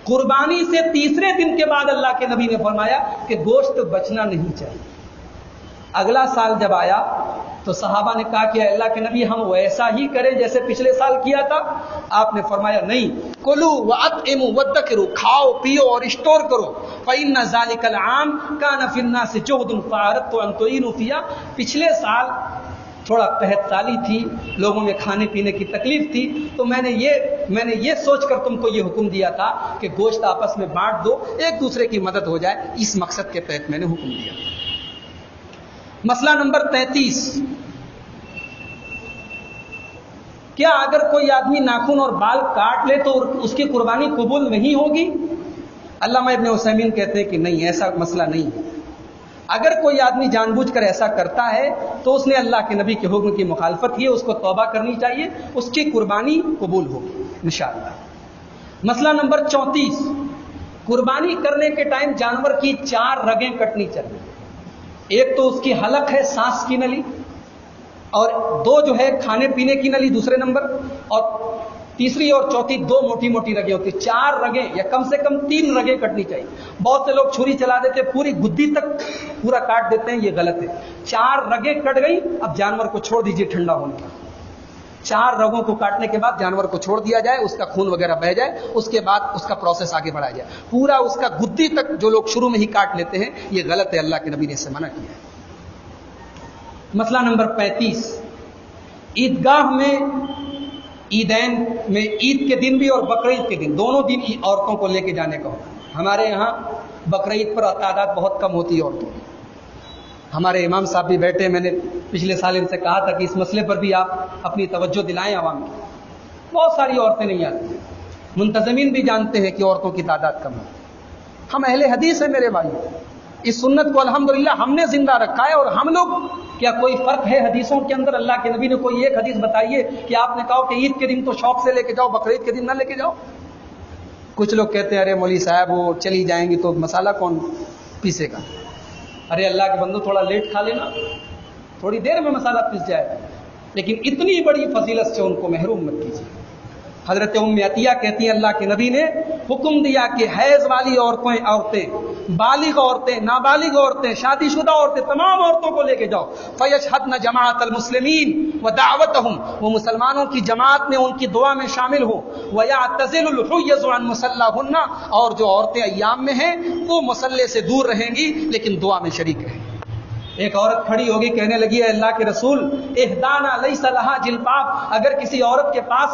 قربانی سے 3 دن کے بعد اللہ کے نبی نے فرمایا کہ گوشت بچنا نہیں چاہیے. اگلا سال جب آیا تو صحابہ نے کہا کہ اللہ کے نبی ہم ویسا ہی کریں جیسے پچھلے سال کیا تھا. آپ نے فرمایا نہیں، کلو واطعموا وادخروا، کھاؤ پیو اور اسٹور کرو. فإن ذلك العام كان في الناس جهد فأردت أن تعينوا فيها. پچھلے سال تھوڑا قحط سالی تھی، لوگوں میں کھانے پینے کی تکلیف تھی، تو میں نے یہ سوچ کر تم کو یہ حکم دیا تھا کہ گوشت آپس میں بانٹ دو، ایک دوسرے کی مدد ہو جائے. اس مقصد کے تحت میں نے حکم دیا. مسئلہ نمبر 33، کیا اگر کوئی آدمی ناخن اور بال کاٹ لے تو اس کی قربانی قبول نہیں ہوگی؟ علامہ ابن عثیمین کہتے ہیں کہ نہیں، ایسا مسئلہ نہیں ہے. اگر کوئی آدمی جان بوجھ کر ایسا کرتا ہے تو اس نے اللہ کے نبی کے حکم کی مخالفت کی ہے، اس کو توبہ کرنی چاہیے، اس کی قربانی قبول ہوگی انشاءاللہ. مسئلہ نمبر 34، قربانی کرنے کے ٹائم جانور کی 4 رگیں کٹنی چاہیے. ایک تو اس کی حلق ہے، سانس کی نلی، اور 2 جو ہے کھانے پینے کی نلی دوسرے نمبر، اور تیسری اور چوتھی 2 موٹی موٹی رگیں ہوتی. 4 رگیں یا کم سے کم 3 رگیں کٹنی چاہیے. بہت سے لوگ چھری چلا دیتے پوری گدی تک پورا کاٹ دیتے ہیں، یہ غلط ہے. 4 رگیں کٹ گئی، اب جانور کو چھوڑ دیجیے ٹھنڈا ہونے کا. 4 رگوں کو کاٹنے کے بعد جانور کو چھوڑ دیا جائے، اس کا خون وغیرہ بہہ جائے، اس کے بعد اس کا پروسیس آگے بڑھایا جائے. پورا اس کا گدی تک جو لوگ شروع میں ہی کاٹ لیتے ہیں یہ غلط ہے، اللہ کے نبی نے اسے منع کیا ہے. مسئلہ نمبر 35، عیدگاہ میں عیدین میں عید کے دن بھی اور بقرعید کے دن دونوں دن عورتوں کو لے کے جانے کا ہوتا ہے. ہمارے یہاں بقرعید پر تعداد بہت کم ہوتی ہے عورتوں کی. ہمارے امام صاحب بھی بیٹھے، میں نے پچھلے سال ان سے کہا تھا کہ اس مسئلے پر بھی آپ اپنی توجہ دلائیں عوام کی. بہت ساری عورتیں نہیں آتی، منتظمین بھی جانتے ہیں کہ عورتوں کی تعداد کم ہے. ہم اہل حدیث ہیں میرے بھائی، اس سنت کو الحمدللہ ہم نے زندہ رکھا ہے. اور ہم لوگ کیا کوئی فرق ہے حدیثوں کے اندر؟ اللہ کے نبی نے کوئی ایک حدیث بتائیے کہ آپ نے کہا کہ عید کے دن تو شوق سے لے کے جاؤ، بقرعید کے دن نہ لے کے جاؤ. کچھ لوگ کہتے ہیں ارے مولوی صاحب وہ چلی جائیں گی تو مسالہ کون پیسے گا؟ ارے اللہ کے بندو تھوڑا لیٹ کھا لینا، تھوڑی دیر میں مسالہ پس جائے. لیکن اتنی بڑی فضیلت سے ان کو محروم مت کیجیے. حضرت ام عطیہ کہتی ہیں اللہ کے نبی نے حکم دیا کہ حیض والی عورتیں، بالغ عورتیں، نابالغ عورتیں، شادی شدہ عورتیں، تمام عورتوں کو لے کے جاؤ. فیشہدن جماعت المسلمین ودعوتہم، وہ مسلمانوں کی جماعت میں ان کی دعا میں شامل ہو. ویعتزل الحیض عن مصلاہن، اور جو عورتیں ایام میں ہیں وہ مصلے سے دور رہیں گی لیکن دعا میں شریک رہیں. ایک عورت کھڑی ہوگی کہنے لگی ہے اللہ کے رسول اہدانا لیس لہا جلباب، اگر کسی عورت کے پاس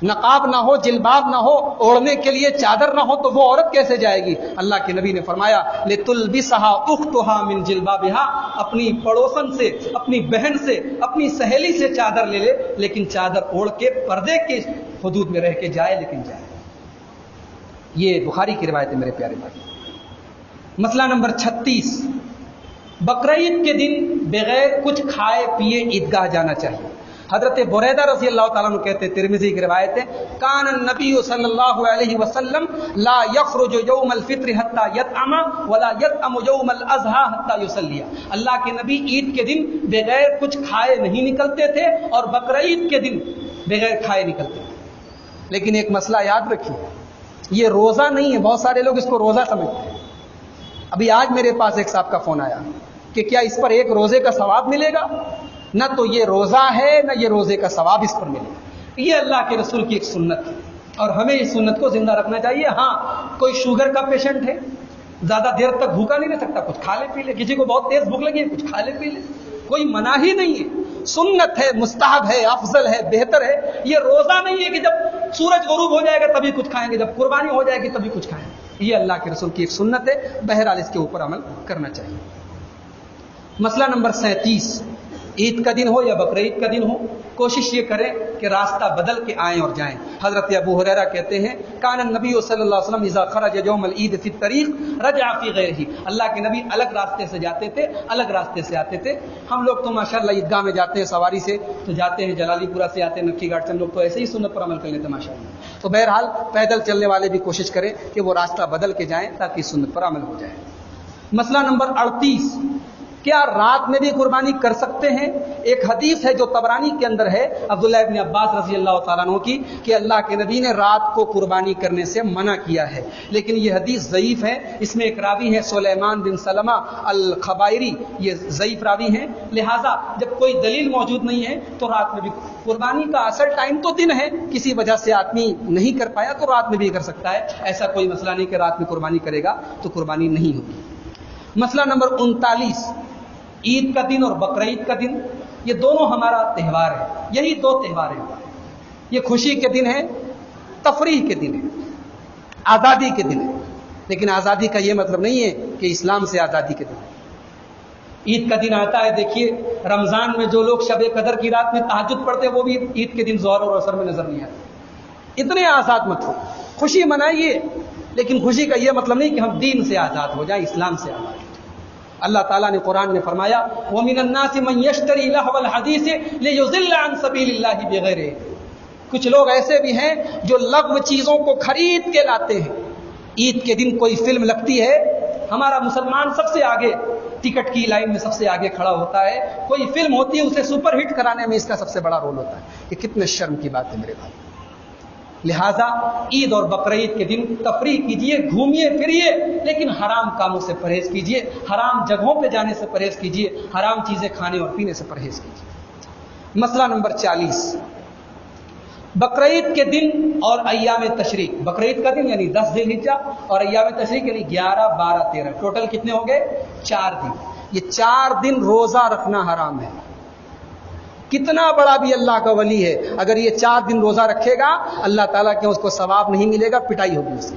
نقاب نہ ہو، جلباب نہ ہو، اوڑھنے کے لیے چادر نہ ہو تو وہ عورت کیسے جائے گی؟ اللہ کے نبی نے فرمایا لتلبسها اختها من جلبابها، اپنی پڑوسن سے، اپنی بہن سے، اپنی سہیلی سے چادر لے لے، لیکن چادر اوڑھ کے پردے کے حدود میں رہ کے جائے، لیکن جائے. یہ بخاری کی روایت ہے میرے پیارے بھائی. مسئلہ نمبر 36، بقرعید کے دن بغیر کچھ کھائے پیے عیدگاہ جانا چاہیے. حضرت بریدہ رضی اللہ تعالیٰ عنہ کہتے ہیں، ترمذی کی روایت ہے، کان النبی صلی اللہ علیہ وسلم لا یخرج یوم الفطر حتی یطعم ولا یطعم یوم الاضحی حتی یصلی. اللہ کے نبی عید کے دن بغیر کچھ کھائے نہیں نکلتے تھے اور بقرعید کے دن بغیر کھائے نکلتے تھے. لیکن ایک مسئلہ یاد رکھیے، یہ روزہ نہیں ہے. بہت سارے لوگ اس کو روزہ سمجھتے ہیں. ابھی آج میرے پاس ایک صاحب کا فون آیا کہ کیا اس پر ایک روزے کا ثواب ملے گا؟ نہ تو یہ روزہ ہے نہ یہ روزے کا ثواب اس پر ملے گا. یہ اللہ کے رسول کی ایک سنت ہے اور ہمیں اس سنت کو زندہ رکھنا چاہیے. ہاں کوئی شوگر کا پیشنٹ ہے، زیادہ دیر تک بھوکا نہیں رہ سکتا، کچھ کھا لے پی لے. کسی کو بہت تیز بھوک لگی ہے، کچھ کھا لے پی لے. کوئی مناہی نہیں ہے، سنت ہے، مستحب ہے، افضل ہے، بہتر ہے. یہ روزہ نہیں ہے کہ جب سورج غروب ہو جائے گا تبھی کچھ کھائیں گے، جب قربانی ہو جائے گی تبھی کچھ کھائیں گے. یہ اللہ کے رسول کی ایک سنت ہے، بہرحال اس کے اوپر عمل کرنا چاہیے. مسئلہ نمبر 37، عید کا دن ہو یا بقرعید کا دن ہو، کوشش یہ کریں کہ راستہ بدل کے آئیں اور جائیں. حضرت ابو ہریرہ کہتے ہیں کان النبی صلی اللہ علیہ وسلم اذا خرج یوم العید فی الطریق رجع فی غیرہ، اللہ کے نبی الگ راستے سے جاتے تھے، الگ راستے سے آتے تھے. ہم لوگ تو ماشاءاللہ عیدگاہ میں جاتے ہیں سواری سے تو جاتے ہیں، جلالی پورہ سے آتے ہیں، نکی گھاٹ سے. ہم لوگ تو ایسے ہی سنت پر عمل کر لیتے ہیں ماشاءاللہ. تو بہرحال پیدل چلنے والے بھی کوشش کریں کہ وہ راستہ بدل کے جائیں تاکہ سنت پر عمل ہو جائے. مسئلہ نمبر 38، کیا رات میں بھی قربانی کر سکتے ہیں؟ ایک حدیث ہے جو طبرانی کے اندر ہے عبداللہ ابن عباس رضی اللہ تعالیٰ عنہ کی کہ اللہ کے نبی نے رات کو قربانی کرنے سے منع کیا ہے، لیکن یہ حدیث ضعیف ہے. اس میں ایک راوی ہے سلیمان بن سلمہ الخبائری، یہ ضعیف راوی ہیں. لہٰذا جب کوئی دلیل موجود نہیں ہے تو رات میں بھی قربانی کا اصل ٹائم تو دن ہے، کسی وجہ سے آدمی نہیں کر پایا تو رات میں بھی کر سکتا ہے. ایسا کوئی مسئلہ نہیں کہ رات میں قربانی کرے گا تو قربانی نہیں ہوگی. مسئلہ نمبر 39، عید کا دن اور بقرعید کا دن، یہ دونوں ہمارا تہوار ہے. یہی دو تہوار ہیں. یہ خوشی کے دن ہے، تفریح کے دن ہے، آزادی کے دن ہے. لیکن آزادی کا یہ مطلب نہیں ہے کہ اسلام سے آزادی کے دن. عید کا دن آتا ہے، دیکھیے رمضان میں جو لوگ شب قدر کی رات میں تہجد پڑھتے ہیں وہ بھی عید کے دن ظہر اور عصر میں نظر نہیں آتے. اتنے آزاد مت ہو، خوشی منائیے، لیکن خوشی کا یہ مطلب نہیں کہ ہم دین سے آزاد ہو جائیں، اسلام سے آزاد. اللہ تعالیٰ نے قرآن میں فرمایا وَمِنَ النَّاسِ مَن يَشْتَرِي لَهْوَ الْحَدِيثِ لِيُضِلَّ عَن سَبِيلِ اللَّهِ بِغَيْرِ. کچھ لوگ ایسے بھی ہیں جو لغو چیزوں کو خرید کے لاتے ہیں. عید کے دن کوئی فلم لگتی ہے، ہمارا مسلمان سب سے آگے ٹکٹ کی لائن میں سب سے آگے کھڑا ہوتا ہے. کوئی فلم ہوتی ہے، اسے سپر ہٹ کرانے میں اس کا سب سے بڑا رول ہوتا ہے. یہ کتنے شرم کی بات ہے میرے بھائی. لہذا عید اور بقرعید کے دن تفریح کیجیے، گھومیے پھریے، لیکن حرام کاموں سے پرہیز کیجیے، حرام جگہوں پہ جانے سے پرہیز کیجیے، حرام چیزیں کھانے اور پینے سے پرہیز کیجیے. مسئلہ نمبر 40، بقرعید کے دن اور ایام تشریق. بقرعید کا دن یعنی 10 ذی الحجہ اور ایام تشریق یعنی 11، 12، 13، ٹوٹل کتنے ہو گئے؟ 4 دن. یہ 4 دن روزہ رکھنا حرام ہے. کتنا بڑا بھی اللہ کا ولی ہے، اگر یہ 4 دن روزہ رکھے گا اللہ تعالیٰ کے اس کو ثواب نہیں ملے گا، پٹائی ہوگی اسے.